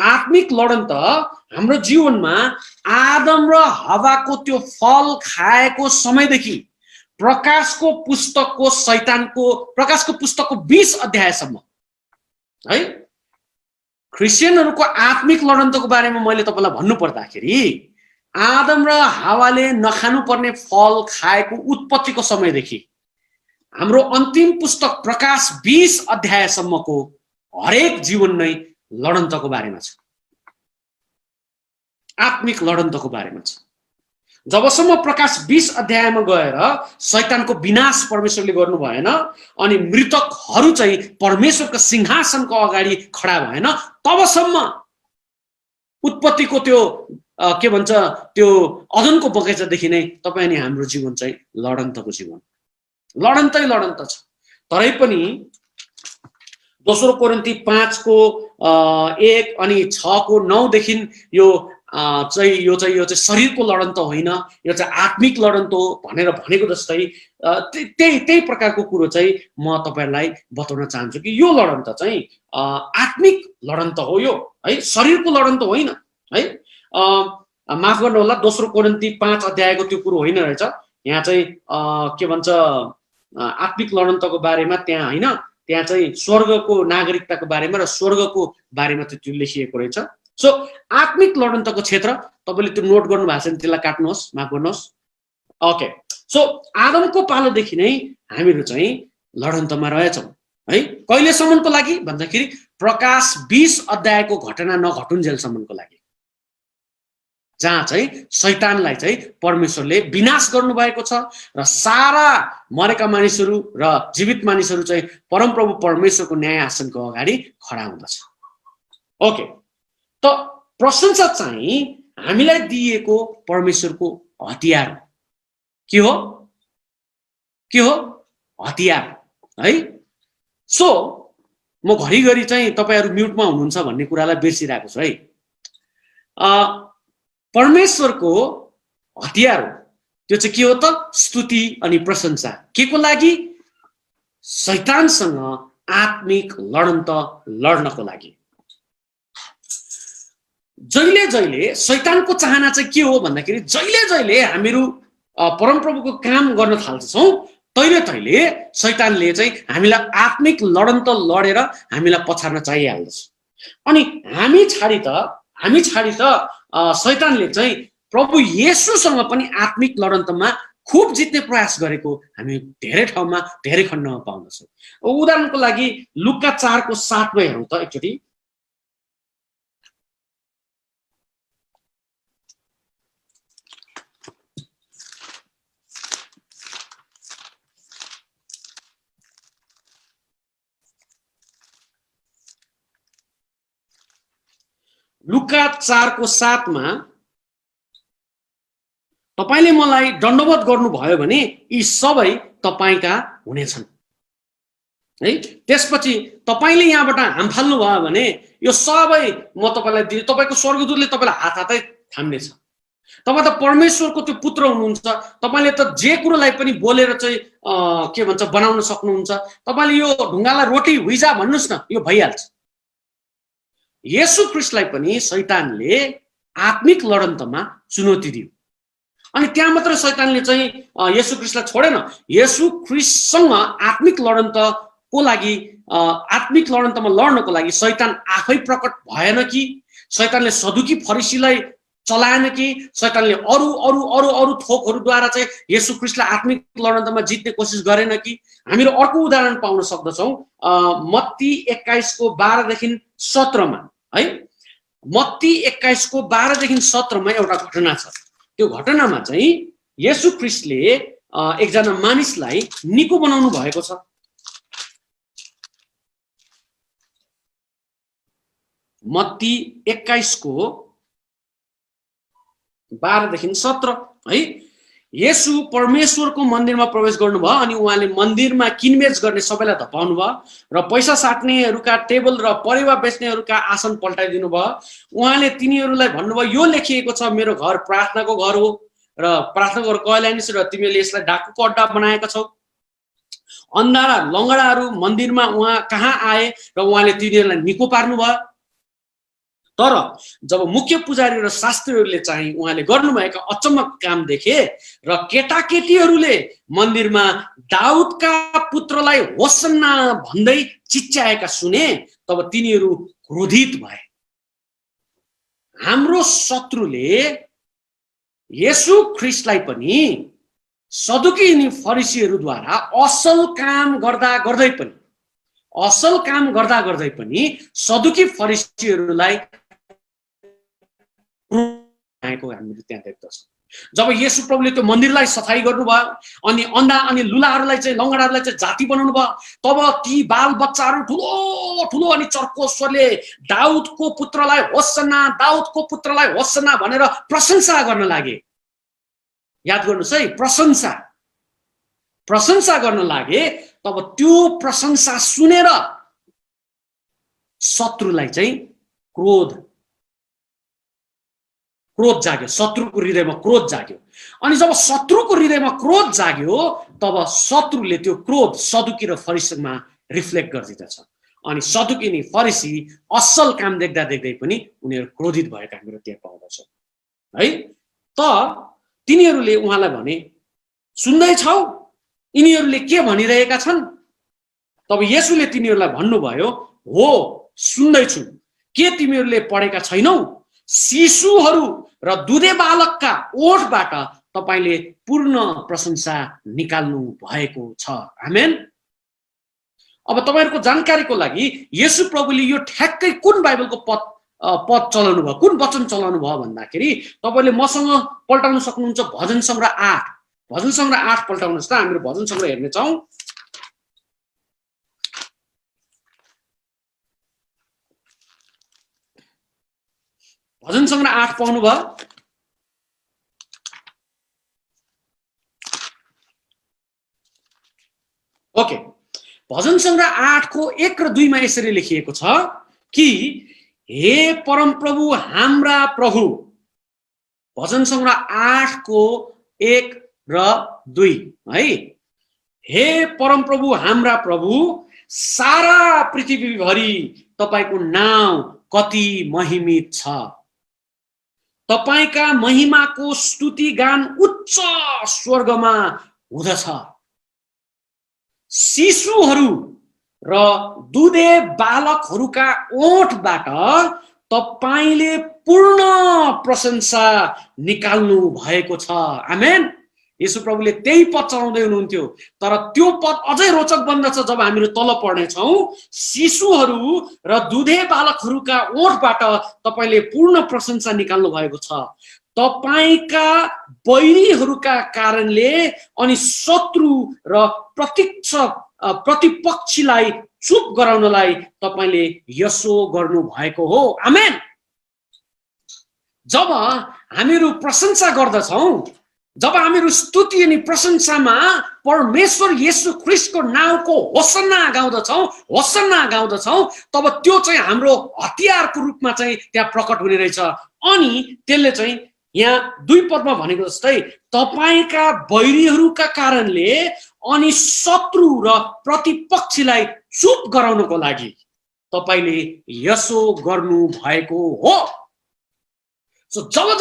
आत्मिक लडन्त हाम्रो जीवनमा आदम र हवाको त्यो फल खाएको समयदेखि प्रकाशको पुस्तकको 20 अध्यायसम्म है। क्रिस्चियनहरूको आत्मिक लडन्तको बारेमा मैले तपाईँलाई भन्नु पर्दाखेरि आदम र हावाले नखानु पर्ने फल खाएको उत्पत्तिको समयदेखि हाम्रो अन्तिम पुस्तक प्रकाश 20 अध्यायसम्मको हरेक जीवन नै लडन्तको बारेमा छ, आत्मिक लडन्तको बारेमा छ। जबसम्म प्रकाश 20 अध्यायमा गएर शैतानको विनाश परमेश्वरले गर्नु भएन अनि मृतकहरू चाहिँ परमेश्वरको सिंहासनको अगाडि खडा भएन, तबसम्म उत्पत्तिको त्यो के भन्छ त्यो अदनको बगैँचादेखि नै तपाईँ अनि हाम्रो जीवन चाहिँ लडन्तको जीवन, लडन्त छ। तरै पनि दोस्रो कोरिन्थी 5 को 1 अनि 6 को 9 देखि यो चाहिँ शरीरको लडन्त होइन, यो चाहिँ आत्मिक लडन्त हो भनेर भनेको जस्तै त्यही प्रकारको कुरो चाहिँ म तपाईहरुलाई बताउन चाहन्छु कि यो लडन्त चाहिँ आत्मिक लडन्त हो यो है, शरीरको लडन्त होइन है। माफ गर्नु होला, दोस्रो कोरिन्थी 5 अध्यायको त्यो कुरो होइन रहेछ। यहाँ चाहिँ के भन्छ आत्मिक लडन्तको बारेमा त्यहाँ होइन, त्यहाँ चाहिँ स्वर्गको नागरिकताको बारेमा र स्वर्गको बारेमा त्यो लेखिएको रहेछ। सो आत्मिक लडन्तको क्षेत्र तपाईले त्यो नोट गर्नु भएको छ भने त्यसलाई काट्नुहोस्, माफ गर्नुहोस्। ओके, सो आदमको पालोदेखि नै हामीहरू चाहिँ लडन्तमा रहेछौँ है। कहिलेसम्मको लागि भन्दाखेरि प्रकाश 20 अध्यायको घटना नघटुन्जेलसम्मको लागि। जहाँ चाहिँ शैतानलाई चाहिँ परमेश्वरले विनाश गर्नुभएको छ र सारा मरेका मानिसहरू र जीवित मानिसहरू चाहिँ परमप्रभु परमेश्वरको न्याय आसनको अगाडि खडा हुँदछ। ओके, त प्रशंसा चाहिँ हामीलाई दिएको परमेश्वरको हतियार हो। के हो? के हो? हतियार है। सो म घरिघरि चाहिँ तपाईहरु म्युटमा हुनुहुन्छ भन्ने कुरालाई बिर्सिरहेको छु है। परमेश्वरको हतियार हो त्यो चाहिँ के हो त? स्तुति अनि प्रशंसा। के को लागि? शैतानसँग आत्मिक लडन्त लड्नको लागि। जहिले जहिले शैतानको चाहना चाहिँ के हो भन्दाखेरि जहिले जहिले हामीहरू परमप्रभुको काम गर्न थाल्छौं तैले तैले शैतानले चाहिँ हामीलाई आत्मिक लडन्त लडेर हामीलाई पछार्न चाहिहाल्दछ। अनि हामी छाडी त शैतानले चाहिँ प्रभु येशूसँग पनि आत्मिक लडन्तमा खूब जित्ने प्रयास गरेको हामी धेरै ठाउँमा धेरै खण्डमा पाउँदछौँ। उदाहरणको लागि लुका 4:7 मा हेरौँ त एकचोटी। लुका 4:7 मा तपाईले मलाई दण्डवत गर्नुभयो भने यी सबै तपाईका हुनेछन् है। त्यसपछि तपाईले यहाँबाट हाम फाल्नु भयो भने यो सबै म तपाईलाई दिए। तपाईको स्वर्गदूतले तपाईलाई हात हातै थाम्नेछ। तपाई त परमेश्वरको त्यो पुत्र हुनुहुन्छ। तपाईले त जे कुरालाई पनि बोलेर चाहिँ के भन्छ बनाउन सक्नुहुन्छ। तपाईले यो ढुङ्गालाई रोटी हुइजा भन्नुस् न, यो भइहाल्छ। येशू ख्रीष्टलाई पनि शैतानले आत्मिक लडन्तमा चुनौती दियो। अनि त्यहाँ मात्र शैतानले चाहिँ येशू ख्रीष्टलाई छोडेन। येशू ख्रीष्टसँग आत्मिक लडन्तको लागि आत्मिक लडन्तमा लड्नको लागि शैतान आफै प्रकट भएन कि? शैतानले सदुकी फरिसीलाई चलाएन कि? शैतानले अरु अरु अरु अरु थोकहरुद्वारा चाहिँ येशू ख्रीष्टलाई आत्मिक लडन्तमा जित्ने कोसिस गरेन कि? हामीले अर्को उदाहरण पाउन सक्दछौं मत्ती 21:12 देखि 17 मा है। मत्ती 21:12 मा एउटा घटना छ। त्यो घटनामा चाहिँ येशू ख्रीष्टले एकजना मानिसलाई निको बनाउनु भएको छ। मत्ती 21:12-17 है। येशू परमेश्वरको मन्दिरमा प्रवेश गर्नुभयो अनि उहाँले मन्दिरमा किनबेच गर्ने सबैलाई धपाउनु भयो र पैसा साट्नेहरुका टेबल र परेवा बेच्नेहरुका आसन पल्टाइदिनु भयो। उहाँले तिनीहरुलाई भन्नुभयो यो लेखिएको छ मेरो घर प्रार्थनाको घर हो र प्रार्थना घर कहिल्यै निस् र तिमीले यसलाई डाकुको अड्डा बनाएका छौ। अन्धा लंगडाहरु मन्दिरमा उहाँ कहाँ आए र उहाँले तिनीहरुलाई निको पार्नु भयो। तर जब मुख्य पुजारी र शास्त्रीहरूले चाहिँ उहाँले गर्नुभएका अचम्मक काम देखे र केटाकेटीहरूले मन्दिरमा दाउदका पुत्रलाई होसन्ना भन्दै चिच्याएका सुने तब तिनीहरू क्रोधित भए। हाम्रो शत्रुले येशू ख्रीष्टलाई पनि सदुकी अनि फरिसीहरूद्वारा असल काम गर्दा गर्दै पनि सदुकी फरिसीहरूलाई हामीले त्यहाँ देख्दछौँ। जब येशू प्रभुले त्यो मन्दिरलाई सफाई गर्नुभयो अनि अन्धा अनि लुलाहरूलाई चाहिँ लंगडाहरूलाई चाहिँ जाति बनाउनु भयो तब ती बाल बच्चाहरू ठुलो ठुलो अनि चर्को स्वरले दाउदको पुत्रलाई होसन्ना भनेर प्रशंसा गर्न लागे। याद गर्नुस् है, प्रशंसा गर्न लागे। तब त्यो प्रशंसा सुनेर शत्रुलाई चाहिँ क्रोध जाग्यो। शत्रुको हृदयमा क्रोध जाग्यो। अनि जब शत्रुको हृदयमा क्रोध जाग्यो तब शत्रुले त्यो क्रोध सदुकी र फरिसीमा रिफ्लेक्ट गर्दिदछ। अनि सदुकी अनि फरिसी असल काम देख्दा देख्दै पनि उनीहरू क्रोधित भएका हामीले त्यहाँ पाउँदछौँ है। त तिनीहरूले उहाँलाई भने सुन्दै छौ यिनीहरूले के भनिरहेका छन्? तब येशूले तिनीहरूलाई भन्नुभयो हो सुन्दैछु। के तिमीहरूले पढेका छैनौ? शिशुहरू र दुधे बालकका ओठबाट तपाईले पूर्ण प्रशंसा निकाल्नु भएको छ। आमेन। अब तपाईहरुको जानकारीको लागि येशू प्रभुले यो ठ्याक्कै कुन बाइबलको पद पद चलाउनु भयो, कुन वचन चलाउनु भयो भन्दाखेरि तपाईले मसँग पल्टाउन सक्नुहुन्छ भजन संग्रह 8। भजन संग्रह 8 पल्टाउनुस् त। हामीले भजन संग्रह हेर्ने छौं। भजन संग्रह 8 पाउनु भयो? ओके। भजन संग्रह 8 को 1 र 2 मा यसरी लेखिएको छ कि हे परम प्रभु हाम्रा प्रभु। भजन संग्रह 8 को 1 र 2 है। हे परम प्रभु हाम्रा प्रभु, सारा पृथ्वीभरि तपाईको नाम कति महिमित छ। तपाईका महिमाको स्तुति गान उच्च स्वर्गमा हुँदछ। शिशुहरू र दुधे बालकहरूका ओठबाट तपाईले पूर्ण प्रशंसा निकाल्नु भएको छ। आमेन। येशू प्रभुले त्यही पद चलाउँदै हुनुहुन्थ्यो। तर त्यो पद अझै रोचक बन्दछ जब हामी तल पढ्ने छौं। शिशुहरू र दुधे बालकहरूका ओठबाट तपाईले पूर्ण प्रशंसा निकाल्नु भएको छ। तपाईका बैरीहरूका कारणले अनि शत्रु र प्रतिपक्षीलाई चुप गराउनलाई तपाईले यसो गर्नु भएको हो। आमेन। जब हामीहरू प्रशंसा गर्दछौं, जब हामीहरू स्तुति अनि प्रशंसामा परमेश्वर येशू ख्रीष्टको नामको होसन्ना गाउँदछौं, तब त्यो चाहिँ हाम्रो हतियारको रूपमा चाहिँ त्यहाँ प्रकट हुने रहेछ। अनि त्यसले चाहिँ यहाँ 2 पदमा भनेको जस्तै तपाईका बैरीहरूका कारणले अनि शत्रु र प्रतिपक्षीलाई चुप गराउनको लागि तपाईले यसो गर्नु भएको हो। सो जब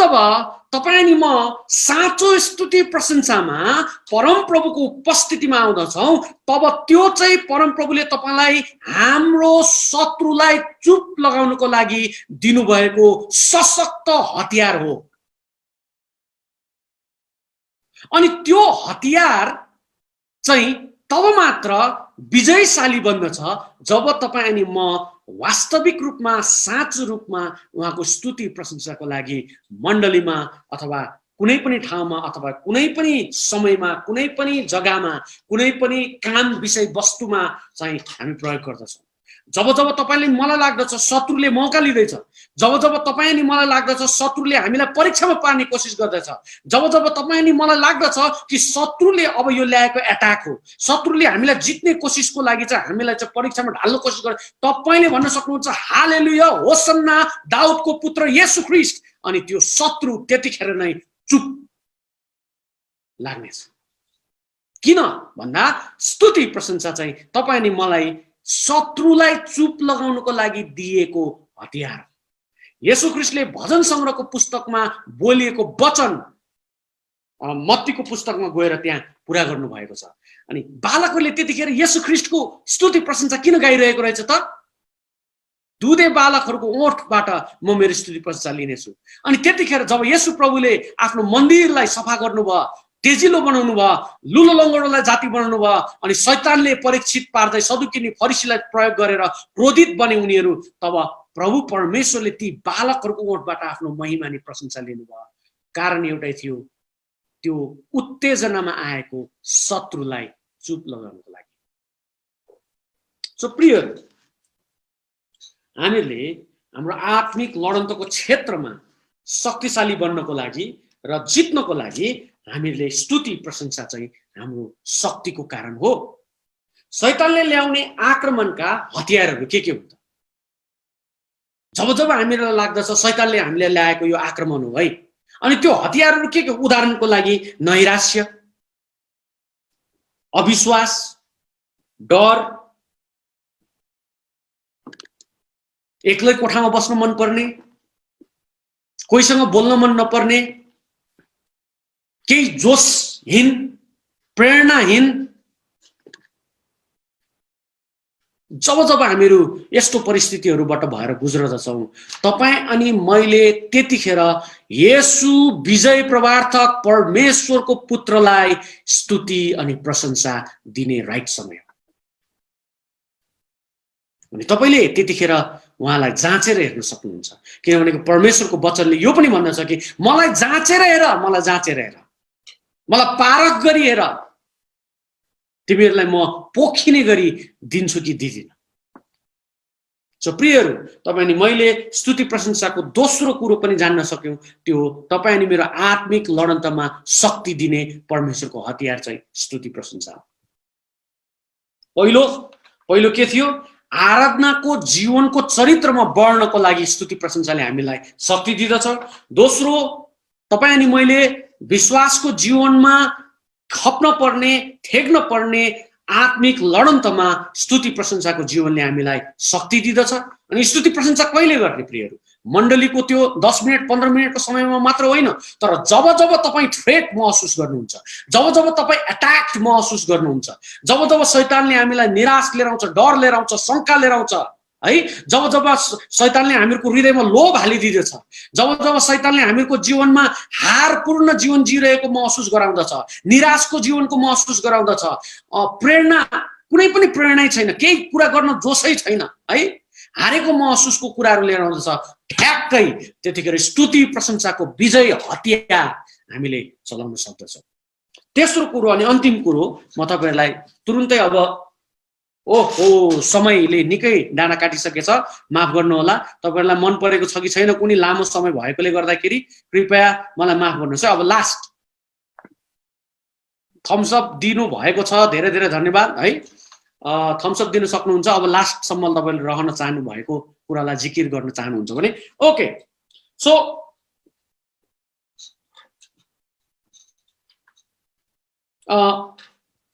तपाई अनि म साँचो स्तुति प्रशंसामा परमप्रभुको उपस्थितिमा आउँदछौं, तब त्यो चाहिँ परमप्रभुले तपाईलाई हाम्रो शत्रुलाई चुप लगाउनको लागि दिनुभएको सशक्त हतियार हो। अनि त्यो हतियार चाहिँ तब मात्र विजयशाली बन्दछ जब तपाई अनि म वास्तविक रूपमा साँचो रूपमा उहाँको स्तुति प्रशंसाको लागि मण्डलीमा अथवा कुनै पनि ठाउँमा अथवा कुनै पनि समयमा कुनै पनि जग्गामा कुनै पनि काम विषय वस्तुमा चाहिँ हामी प्रयोग गर्दछौं। जब तपाईले मलाई लाग्दछ शत्रुले मौका लिँदैछ, जब तपाई अनि मलाई लाग्दछ शत्रुले हामीलाई परीक्षामा पार्ने कोसिस गर्दैछ, जब तपाई अनि मलाई लाग्दछ कि शत्रुले अब यो ल्याएको एट्याक हो, शत्रुले हामीलाई जित्ने कोसिसको लागि चाहिँ हामीलाई चाहिँ परीक्षामा ढाल्ने कोसिस गर्छ, तपाईले भन्न सक्नुहुन्छ हालेलुया, होसन्ना दाउदको पुत्र येशू ख्रीष्ट। अनि त्यो शत्रु त्यतिखेर नै चुप लाग्नेछ। किन भन्दा स्तुति प्रशंसा चाहिँ तपाई अनि मलाई शत्रुलाई चुप लगाउनको लागि दिएको हतियार। येशू ख्रीष्टले भजन संग्रहको पुस्तकमा बोलिएको वचन मत्तीको पुस्तकमा गएर त्यहाँ पूरा गर्नु भएको छ। अनि बालकहरूले त्यतिखेर येशू ख्रीष्टको स्तुति प्रशंसा किन गाइरहेको रहेछ त? दुधे बालकहरूको ओठबाट म मेरो स्तुति प्रशंसा लिनेछु। अनि त्यतिखेर जब येशू प्रभुले आफ्नो मन्दिरलाई सफा गर्नुभयो, तेजिलो बनाउनु भयो, लुलो लङ्गडोलाई जाति बनाउनु भयो, अनि शैतानले परीक्षित पार्दै सदुकिनी फरिसीलाई प्रयोग गरेर क्रोधित बने उनीहरू, तब प्रभु परमेश्वरले ती बालकहरूको ओठबाट आफ्नो महिमा अनि प्रशंसा लिनुभयो। कारण एउटै थियो, त्यो उत्तेजनामा आएको शत्रुलाई चुप लगाउनको लागि। सो प्रिय, हामीले हाम्रो आत्मिक लडन्तको क्षेत्रमा शक्तिशाली बन्नको लागि र जित्नको लागि हामीले स्तुति प्रशंसा चाहिँ हाम्रो शक्तिको कारण हो। शैतानले ल्याउने आक्रमणका हतियारहरू के हुन्छ? जब हामीलाई लाग्दछ शैतानले हामीले ल्याएको यो आक्रमण हो है, अनि त्यो हतियारहरू के? उदाहरणको लागि नैराश्य, अविश्वास, डर, एक्लै कोठामा बस्न मन पर्ने, कोहीसँग बोल्न मन नपर्ने, केही जोशहीन, प्रेरणाहीन। जब हामीहरू यस्तो परिस्थितिहरूबाट भएर गुज्रदछौं, तपाई अनि मैले त्यतिखेर येशू विजय प्रवर्तक परमेश्वरको पुत्रलाई स्तुति अनि प्रशंसा दिने राइट समय हो। अनि तपाईले त्यतिखेर उहाँलाई जाँचेर हेर्न सक्नुहुन्छ किनभने परमेश्वरको वचनले यो पनि भन्दछ कि मलाई जाँचेर हेर मलाई पारख गरी हेर तिमीहरूलाई म पोखिने गरी दिन्छु कि दिदिन। सो प्रियहरू तपाई अनि मैले स्तुति प्रशंसाको दोस्रो कुरो पनि जान्न सक्यौं त्यो तपाई अनि मेरो आत्मिक लडन्तमा शक्ति दिने परमेश्वरको हतियार चाहिँ स्तुति प्रशंसा हो। पहिलो के थियो आराधनाको जीवनको चरित्रमा बढ्नको लागि स्तुति प्रशंसाले हामीलाई शक्ति दिदछ। दोस्रो तपाई अनि मैले विश्वासको जीवनमा खप्न पर्ने ठेक्न पर्ने आत्मिक लडन्तमा स्तुति प्रशंसाको जीवनले हामीलाई शक्ति दिदछ। अनि स्तुति प्रशंसा कहिले गर्ने प्रियहरू मण्डलीको त्यो 10 मिनेट 15 मिनेटको समयमा मात्र होइन तर जब जब तपाई थ्रेट महसुस गर्नुहुन्छ जब तपाई अट्याक्ड महसुस गर्नुहुन्छ जब शैतानले हामीलाई निराश लिएर आउँछ डर लिएर आउँछ शंका लिएर आउँछ है जब शैतानले हामीहरुको हृदयमा लोभ हालिदिन्छ जब शैतानले हामीहरुको जीवनमा हारपूर्ण जीवन जिरहेको महसुस गराउँदछ निराशको जीवनको महसुस गराउँदछ प्रेरणा कुनै पनि प्रेरणा छैन केही कुरा गर्न जोशै छैन है हारेको महसुसको कुराहरु लिएर आउँदछ ठ्याक्कै त्यतिखेर स्तुति प्रशंसाको विजय हतियार हामीले चलाउन सक्दछौं। तेस्रो कुरो अनि अन्तिम कुरो म तपाईहरुलाई तुरुन्तै अब ओहो समयले निकै डाँडा काटिसकेछ माफ गर्नु होला तपाईहरुलाई मन परेको छ कि छैन कुनै लामो समय भएकोले गर्दाखेरि कृपया मलाई माफ गर्नुस् है। अब लास्ट थम्स अप दिनु भएको छ धेरै धेरै धन्यवाद है थम्स अप दिन सक्नुहुन्छ। अब लास्ट सम्म तपाईले रहन चाहनु भएको कुरालाई जिकिर गर्न चाहनुहुन्छ भने ओके सो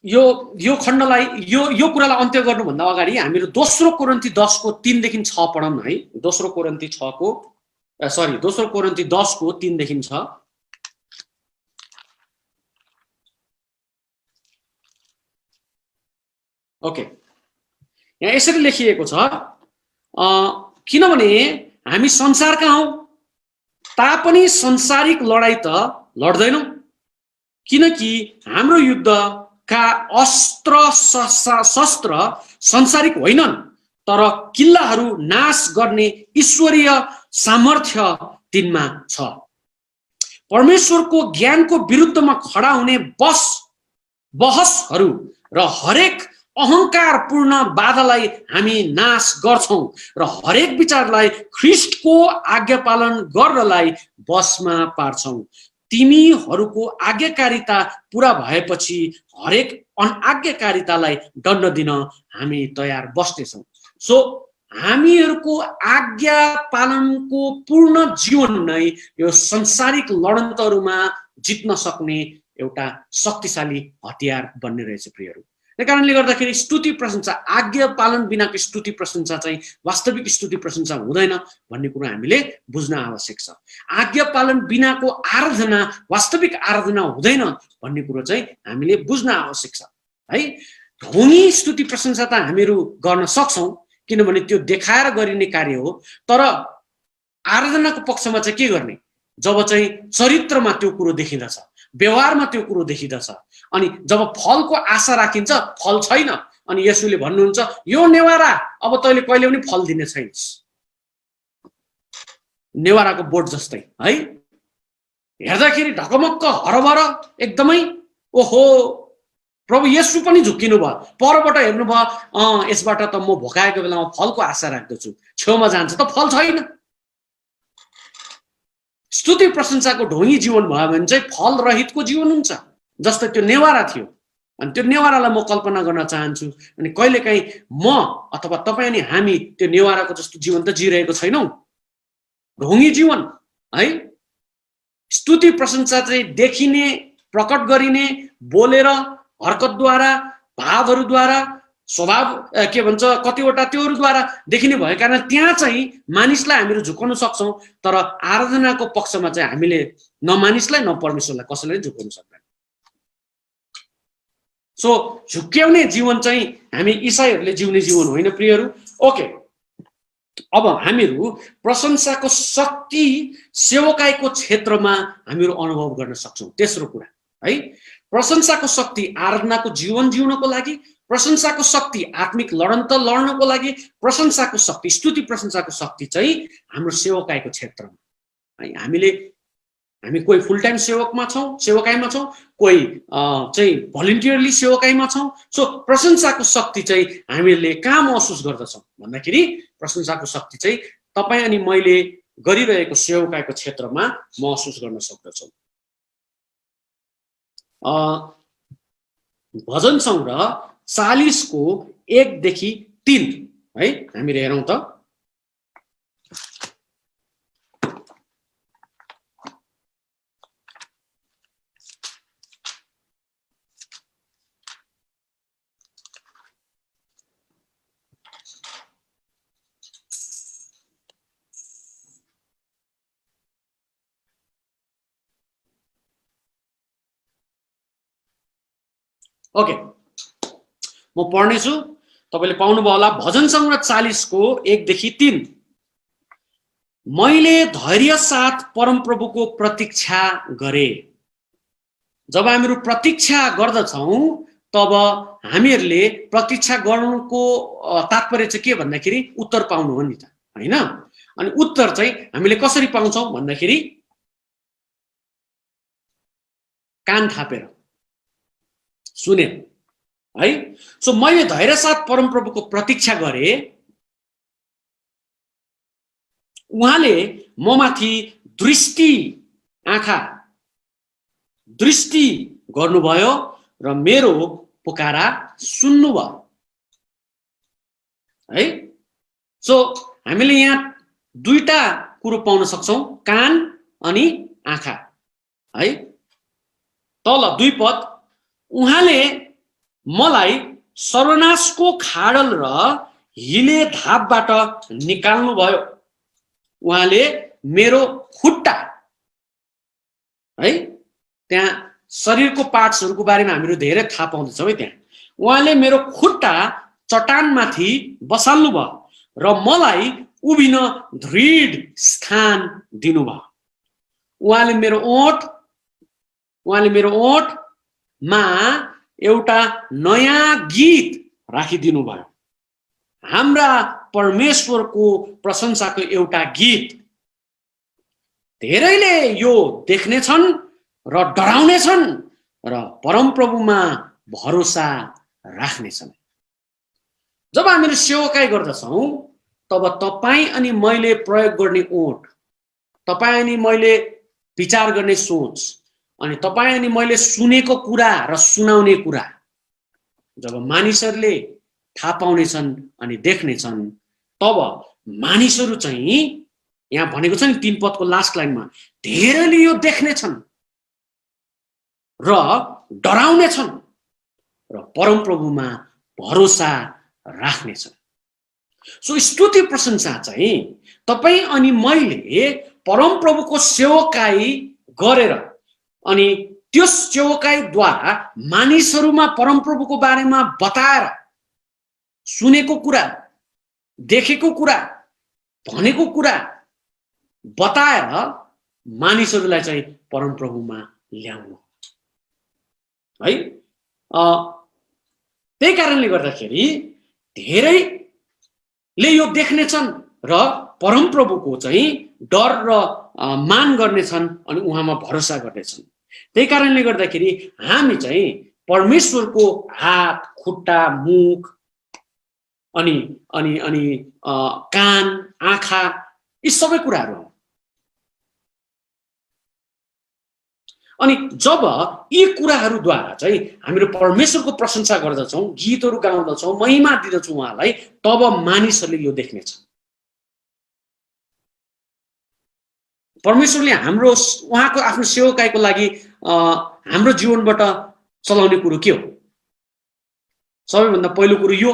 यो खण्डलाई यो कुरालाई अन्त्य गर्नुभन्दा अगाडि हामीहरु दोस्रो कोरिन्थी 10 को 3 देखि 6 पढौं है। दोस्रो कोरिन्थी 10 को 3 देखि 6 ओके यहाँ यसरी लेखिएको छ किनभने हामी संसारका हौं तापनि संसारिक लडाई त लड्दैनौं किनकि हाम्रो युद्धका अस्त्र शस्त्र संसारिक होइनन् तर किल्लाहरू नाश गर्ने ईश्वरीय सामर्थ्य तिनमा छ। परमेश्वरको ज्ञानको विरुद्धमा खडा हुने बहसहरू र हरेक अहंकारपूर्ण बाधालाई हामी नाश गर्छौं र हरेक विचारलाई ख्रीष्टको आज्ञा पालन गर्नलाई बसमा पार्छौं। तिमीहरूको आज्ञाकारिता पूरा भएपछि हरेक अनाज्ञाकारितालाई दण्ड दिन हामी तयार बस्नेछौं। सो हामीहरूको आज्ञा पालनको पूर्ण जीवन नै यो संसारिक लडन्तहरूमा जित्न सक्ने एउटा शक्तिशाली हतियार बन्ने रहेछ प्रियहरू। त्यही कारणले गर्दाखेरि स्तुति प्रशंसा आज्ञा पालन बिनाको स्तुति प्रशंसा चाहिँ वास्तविक स्तुति प्रशंसा हुँदैन भन्ने कुरा हामीले बुझ्न आवश्यक छ। आज्ञा पालन बिनाको आराधना वास्तविक आराधना हुँदैन भन्ने कुरा चाहिँ हामीले बुझ्न आवश्यक छ है। ढोंगी स्तुति प्रशंसा त हामीहरु गर्न सक्छौं किनभने त्यो देखाएर गरिने कार्य हो तर आराधनाको पक्षमा चाहिँ के गर्ने जब चाहिँ चरित्रमा त्यो कुरो देखिँदछ व्यवहारमा त्यो कुरो देखिँदछ अनि जब फलको आशा राखिन्छ फल छैन अनि येशूले भन्नुहुन्छ यो नेवारा अब तैले कहिले पनि फल दिने छैनस् नेवाराको बोट जस्तै है हेर्दाखेरि ढकमक्क हरभर एकदमै ओहो प्रभु येशू पनि झुक्किनु भयो परबाट हेर्नु भयो यसबाट त म भोकाएको बेलामा फलको आशा राख्दछु छेउमा जान्छ त फल छैन। स्तुति प्रशंसाको ढोंगी जीवन भयो भने चाहिँ फल रहितको जीवन हुन्छ जस्तै त्यो नेवारा थियो अनि त्यो नेवारालाई म कल्पना गर्न चाहन्छु अनि कहिलेकाहीँ म अथवा तपाई अनि हामी त्यो नेवाराको जस्तो जीवन त जिरहेको छैनौं ढोंगी जीवन है। स्तुति प्रशंसा चाहिँ देखिने प्रकट गरिने बोलेर हरकतद्वारा भावहरुद्वारा स्वभाव के भन्छ कतिवटा त्योहरुद्वारा देखिने भएको कारण त्यहाँ चाहिँ मानिसलाई हामीहरु झुकाउन सक्छौं तर आराधनाको पक्षमा चाहिँ हामीले न मानिसलाई न परमेश्वरलाई कसैलाई झुकाउन सक्दैन। सो झुक्क्याउने जीवन चाहिँ हामी ईसाईहरुले जिउने जीवन होइन प्रियहरू। ओके अब हामीहरु प्रशंसाको शक्ति सेवकाईको क्षेत्रमा हामीहरु अनुभव गर्न सक्छौं। तेस्रो कुरा है प्रशंसाको शक्ति आराधनाको जीवन जिउनको लागि प्रशंसाको शक्ति, आत्मिक लडन त लड्नको लागि प्रशंसाको शक्ति, स्तुति प्रशंसाको शक्ति चाहिँ हाम्रो सेवकाईको क्षेत्रमा है। हामी कोही फुल टाइम सेवकाईमा छौँ, कोही चाहिँ भलिन्टियरली सेवकाईमा छौँ। सो प्रशंसाको शक्ति चाहिँ हामीले कहाँ महसुस गर्दछौँ भन्दाखेरि प्रशंसाको शक्ति चाहिँ तपाईँ अनि मैले गरिरहेको सेवकाईको क्षेत्रमा महसुस गर्न सक्दछौँ। भजन सङ्ग्रह 40 को 1 देखि 3 है, हामीले हेरौँ त। ओके, म पढ्नेछु, तपाईले पाउनुभयो होला। भजन सङ्ग्रह 40 को 1 देखि 3। मैले धैर्य साथ परमप्रभुको प्रतीक्षा गरे। जब हामीहरू प्रतीक्षा गर्दछौँ तब हामीहरूले प्रतीक्षा गर्नुको तात्पर्य चाहिँ के भन्दाखेरि उत्तर पाउनु हो नि त, हैन? अनि उत्तर चाहिँ हामीले कसरी पाउँछौँ भन्दाखेरि कान थापेर सुनेर है। सो मैले धैर्य साथ परमप्रभुको प्रतीक्षा गरे, उहाँले ममाथि दृष्टि गर्नुभयो र मेरो पुकारा सुन्नुभयो है। सो हामीले यहाँ दुईटा कुरो पाउन सक्छौँ, कान अनि आँखा है। तल 2 पद, उहाँले मलाई सर्वनाशको खाडल र हिले धापबाट निकाल्नु भयो। उहाँले मेरो खुट्टा है, त्यहाँ शरीरको पार्ट्सहरूको बारेमा हामीहरू धेरै थाहा पाउँदैछौँ है। त्यहाँ उहाँले मेरो खुट्टा चट्टानमाथि बसाल्नु भयो र मलाई उभिन दृढ स्थान दिनुभयो। उहाँले मेरो ओठमा एउटा नयाँ गीत राखिदिनु भयो, हाम्रा परमेश्वरको प्रशंसाको एउटा गीत। धेरैले यो देख्नेछन् र डराउनेछन् र परमप्रभुमा भरोसा राख्नेछन्। जब हामीले सेवकाई गर्दछौँ तब तपाईँ अनि मैले प्रयोग गर्ने ओठ, तपाईँ अनि मैले विचार गर्ने सोच, अनि तपाईँ अनि मैले सुनेको कुरा र सुनाउने कुरा जब मानिसहरूले थाहा पाउनेछन् अनि देख्नेछन्, तब मानिसहरू चाहिँ यहाँ भनेको छ नि 3 पदको लास्ट लाइनमा, धेरैले यो देख्नेछन् र डराउनेछन् र परमप्रभुमा भरोसा राख्नेछन्। सो स्तुति प्रशंसा चाहिँ तपाईँ अनि मैले परमप्रभुको सेवकाई गरेर अनि त्यो सेवकाईद्वारा मानिसहरूमा परमप्रभुको बारेमा बताएर, सुनेको कुरा, देखेको कुरा, भनेको कुरा बताएर मानिसहरूलाई चाहिँ परमप्रभुमा ल्याउनु है। त्यही कारणले गर्दाखेरि धेरैले यो देख्नेछन् र परमप्रभुको चाहिँ डर र मान गर्नेछन् अनि उहाँमा भरोसा गर्नेछन्। त्यही कारणले गर्दाखेरि हामी चाहिँ परमेश्वरको हात, खुट्टा, मुख अनि अनि अनि कान, आँखा, यी सबै कुराहरू हो। अनि जब यी कुराहरूद्वारा चाहिँ हामीहरू परमेश्वरको प्रशंसा गर्दछौँ, गीतहरू गाउँदछौँ, महिमा दिँदछौँ उहाँलाई, तब मानिसहरूले यो देख्नेछ। परमेश्वरले उहाँको आफ्नो सेवकाईको लागि हाम्रो जीवनबाट चलाउने कुरो के हो? सबैभन्दा पहिलो कुरो यो,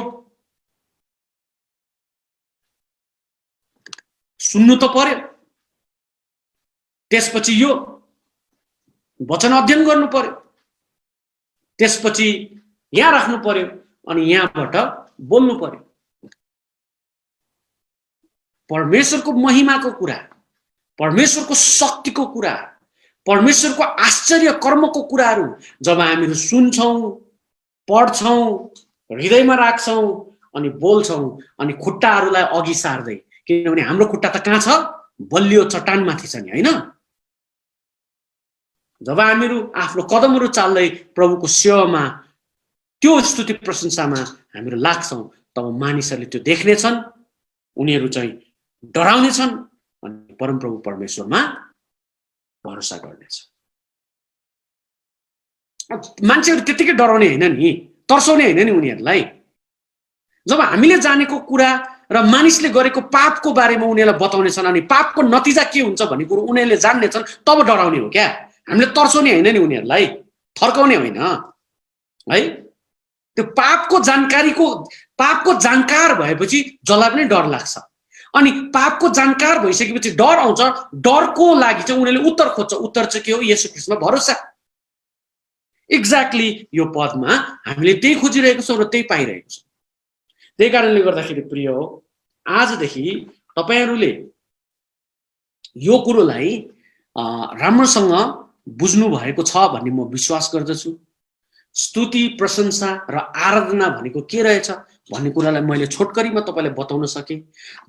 सुन्नु त पर्यो, त्यसपछि यो वचन अध्ययन गर्नु पर्यो, त्यसपछि यहाँ राख्नु पर्यो अनि यहाँबाट बोल्नु पर्यो। परमेश्वरको महिमाको कुरा, परमेश्वरको शक्तिको कुरा, परमेश्वरको आश्चर्य कर्मको कुराहरू जब हामीहरू सुन्छौँ, पढ्छौँ हृदयमा राख्छौँ अनि बोल्छौँ अनि खुट्टाहरूलाई अघि सार्दै, किनभने हाम्रो खुट्टा त कहाँ छ? बलियो चट्टानमाथि छ नि, हैन? जब हामीहरू आफ्नो कदमहरू चाल्दै प्रभुको सेवामा त्यो स्तुति प्रशंसामा हामीहरू लाग्छौँ, तब मानिसहरूले त्यो देख्नेछन्, उनीहरू चाहिँ डराउनेछन् अनि परमप्रभु परमेश्वरमा भरोसा गर्नेछ। मान्छेहरू त्यतिकै डराउने होइन नि, तर्साउने होइन नि उनीहरूलाई। जब हामीले जानेको कुरा र मानिसले गरेको पापको बारेमा उनीहरूलाई बताउनेछन् अनि पापको नतिजा के हुन्छ भन्ने कुरो उनीहरूले जान्नेछन्, तब डराउने हो क्या। हामीले तर्साउने होइन नि उनीहरूलाई, थर्काउने होइन है। त्यो पापको जानकार भएपछि जसलाई पनि डर लाग्छ अनि पापको जानकार भइसकेपछि डर आउँछ। डरको लागि चाहिँ उनीहरूले उत्तर खोज्छ। उत्तर चाहिँ के हो? येशू ख्रीष्टमा भरोसा। एक्ज्याक्टली यो पदमा हामीले त्यही खोजिरहेको छौँ र त्यही पाइरहेको छौँ। त्यही कारणले गर्दाखेरि प्रिय हो, आजदेखि तपाईहरूले यो कुरोलाई राम्रोसँग बुझ्नु भएको छ भन्ने म विश्वास गर्दछु। स्तुति प्रशंसा र आराधना भनेको के रहेछ भन्ने कुरालाई मैले छोटकरीमा तपाईलाई बताउन सके।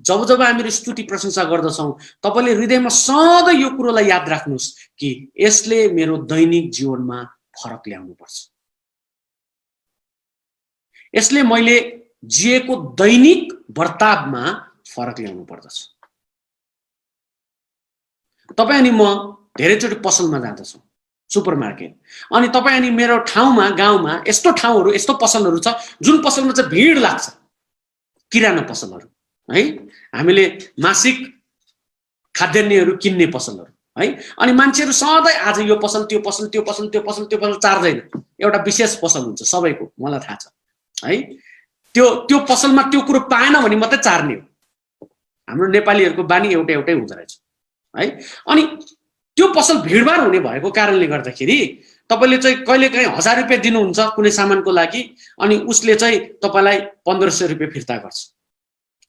जब जब हामीले स्तुति प्रशंसा गर्दछौँ, तपाईले हृदयमा सधैँ यो कुरोलाई याद राख्नुहोस् कि यसले मेरो दैनिक जीवनमा फरक ल्याउनु पर्छ। यसले मैले जिएको दैनिक बर्तावमा फरक ल्याउनु पर्दछ। तपाई अनि म धेरैचोटि पसलमा जाँदछौँ, सुपरमार्केट, अनि तपाई अनि मेरो ठाउँमा गाउँमा यस्तो ठाउँहरू यस्तो पसलहरू छ जुन पसलमा चाहिँ भिड लाग्छ, किराना पसलहरू है। हामीले मासिक खाद्यान्नहरू किन्ने पसलहरू है। अनि मान्छेहरू सधैँ आज यो पसल त्यो पसल त्यो पसल त्यो पसल त्यो पसल चार्दैन, एउटा विशेष पसल हुन्छ सबैको, मलाई थाहा छ है। त्यो पसलमा त्यो कुरो पाएन भने मात्रै चार्ने हो। हाम्रो नेपालीहरूको बानी एउटै हुँदो रहेछ है। अनि त्यो पसल भिडभाड हुने भएको कारणले गर्दाखेरि तपाईले चाहिँ कहिलेकाहीँ 1000 रुपैयाँ दिनुहुन्छ कुनै सामानको लागि, अनि उसले चाहिँ तपाईलाई 1500 रुपैयाँ फिर्ता गर्छ।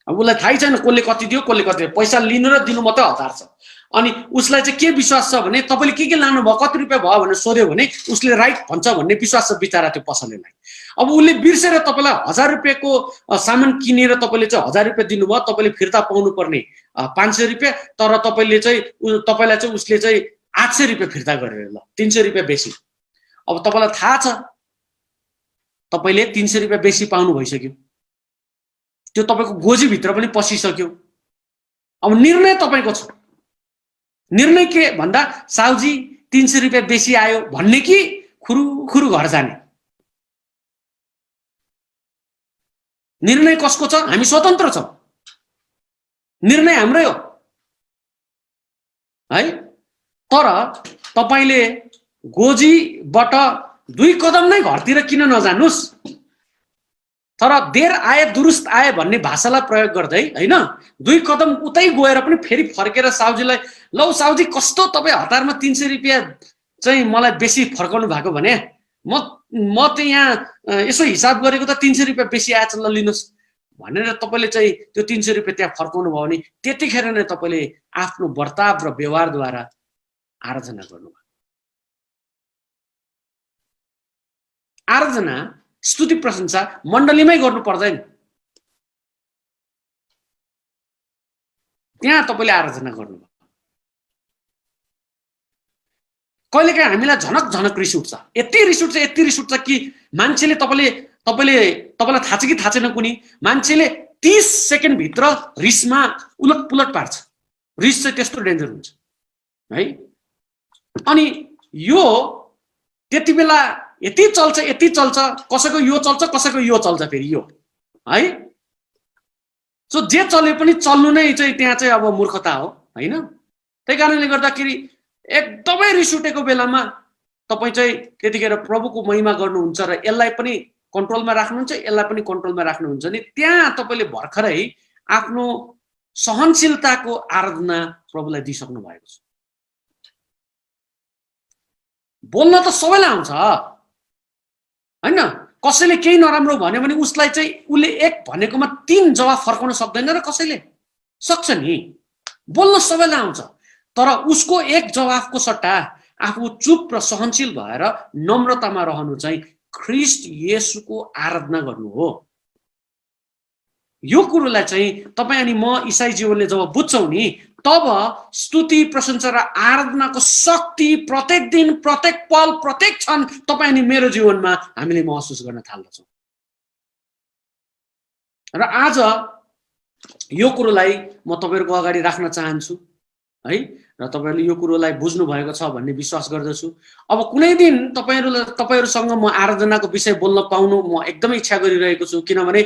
अब उसलाई थाहै छैन कसले कति दियो कसले कति दियो, पैसा लिनु र दिनु मात्रै हतार छ। अनि उसलाई चाहिँ के विश्वास छ भने तपाईले के लानु भयो, कति रुपैयाँ भयो भनेर सोध्यो भने उसले राइट भन्छ भन्ने विश्वास छ बिचारा त्यो पसलेलाई। अब उसले बिर्सेर तपाईलाई 1000 रुपैयाँको सामान किनेर तपाईले चाहिँ 1000 रुपैयाँ दिनुभयो, तपाईले फिर्ता पाउनु पर्ने 500 रुपैयाँ, तर तपाईलाई चाहिँ उसले चाहिँ 800 रुपैयाँ फिर्ता गरेर ल 300 रुपैयाँ बेसी। अब तपाईलाई थाहा छ तपाईले 300 रुपैयाँ बेसी पाउनु भइसक्यो, त्यो तपाईको गोजीभित्र पनि पसिसक्यो। अब निर्णय तपाईको छ। निर्णय के भन्दा साउजी 300 रुपैयाँ बेसी आयो भन्ने कि खुरुखुरु घर जाने। निर्णय कसको छ? हामी स्वतन्त्र छौं, निर्णय हाम्रै हो है। तर तपाईले गोजीबाट 2 कदम नै घरतिर किन नजानुस्, तर देर आए दुरुस्त आए भन्ने भाषालाई प्रयोग गर्दै हैन, 2 कदम उतै गएर पनि फेरि फर्केर साउजीलाई लौ साउजी कस्तो तपाई हतारमा 300 रुपैयाँ चाहिँ मलाई बेसी फर्काउनु भएको भने म त यहाँ यसो हिसाब गरेको त 300 रुपैयाँ बेसी आएछ ल लिनुस् भनेर तपाईले चाहिँ त्यो 300 रुपैयाँ त्यहाँ फर्काउनु भयो भने त्यतिखेर नै तपाईले आफ्नो वर्ताव र व्यवहारद्वारा आराधना गर्नुभयो। आराधना स्तुति प्रशंसा मण्डलीमै गर्नु पर्दैन, त्यहाँ तपाईले आराधना गर्नुभयो। कहिलेकाहीँ हामीलाई झनक रिस उठ्छ, यति रिस उठ्छ कि मान्छेले तपाईँलाई थाहा छ कि थाहा छैन, कुनै मान्छेले 30 सेकेन्ड भित्र रिसमा उलटपुलट पार्छ। रिस चाहिँ त्यस्तो डेन्जर हुन्छ है। अनि यो त्यति बेला यति चल्छ, कसैको यो चल्छ कसैको यो चल्छ फेरि यो है। सो जे चले पनि चल्नु नै चाहिँ त्यहाँ चाहिँ अब मूर्खता हो हैन। त्यही कारणले गर्दाखेरि एकदमै रिस उठेको बेलामा तपाई चाहिँ त्यतिखेर प्रभुको महिमा गर्नुहुन्छ र यसलाई पनि कन्ट्रोलमा राख्नुहुन्छ, यसलाई पनि कन्ट्रोलमा राख्नुहुन्छ नि त्यहाँ तपाईले भर्खरै आफ्नो सहनशीलताको आराधना प्रभुलाई दिइसक्नु भएको छ। बोल्न त सबैलाई आउँछ हैन। कसैले केही नराम्रो भन्यो भने उसलाई चाहिँ उसले एक भनेकोमा 3 जवाफ फर्काउन सक्दैन र कसैले सक्छ नि। बोल्न सबैलाई आउँछ, तर उसको एक जवाफको सट्टा आफू चुप र सहनशील भएर नम्रतामा रहनु चाहिँ ख्रीष्ट येशूको आराधना गर्नु हो। यो कुरोलाई चाहिँ तपाईँ अनि म ईसाई जीवनले जब बुझ्छौँ नि, तब स्तुति प्रशंसा र आराधनाको शक्ति प्रत्येक दिन, प्रत्येक पल, प्रत्येक क्षण तपाईँ अनि मेरो जीवनमा हामीले महसुस गर्न थाल्दछौँ। र आज यो कुरोलाई म तपाईहरुको अगाडि राख्न चाहन्छु है, र तपाईहरुले यो कुरोलाई बुझ्नु भएको छ भन्ने विश्वास गर्दछु। अब कुनै दिन तपाईहरुसँग म आराधनाको विषय बोल्न पाउनु म एकदमै इच्छा गरिरहेको छु, किनभने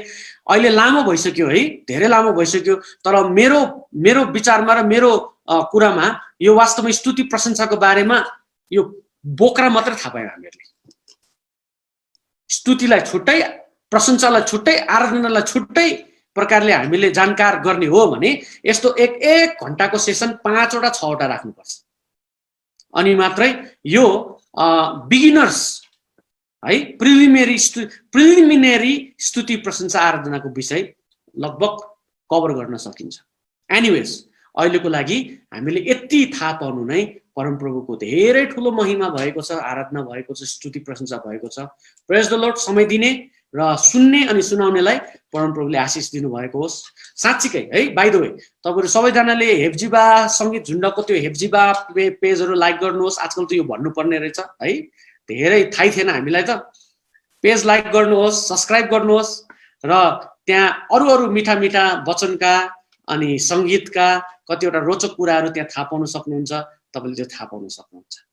अहिले लामो भइसक्यो है, धेरै लामो भइसक्यो। तर मेरो विचारमा र मेरो कुरामा यो वास्तवमा स्तुति प्रशंसाको बारेमा यो बोक्रा मात्र थाहा पायौं हामीहरुले। स्तुतिलाई छुट्टै, प्रशंसालाई छुट्टै, आराधनालाई छुट्टै प्रकारले हामीले जानकार गर्ने हो भने यस्तो एक घण्टाको सेसन 5 वटा 6 वटा राख्नुपर्छ। अनि मात्रै यो बिगिनर्स है, प्रिलिमिनरी स्तुति प्रशंसा आराधनाको विषय लगभग कभर गर्न सकिन्छ। एनीवेज अहिलेको लागि हामीले यति थाहा पाउनु नै परमप्रभुको धेरै ठूलो महिमा भएको छ, आराधना भएको छ, स्तुति प्रशंसा भएको छ। प्रेज द लर्ड। समय दिने र सुन्ने अनि सुनाउनेलाई परमप्रभुले आशिष दिनु भएको होस्। साच्चीकै है, बाइ द वे तपाईहरु सबैजनाले हेप्जिबा संगीत झुण्डको त्यो हेप्जिबा पेजहरु लाइक गर्नुहोस्। आजकल त यो भन्नुपर्ने रहेछ है, धेरै थाहै थिएन हामीलाई त। पेज लाइक गर्नुहोस्, सब्स्क्राइब गर्नुहोस् र त्यहाँ अरु मिठा मिठा वचनका अनि संगीतका कतिवटा रोचक कुराहरु त्यहाँ थाहा पाउन सक्नुहुन्छ। तपाईले त्यो थाहा पाउन सक्नुहुन्छ।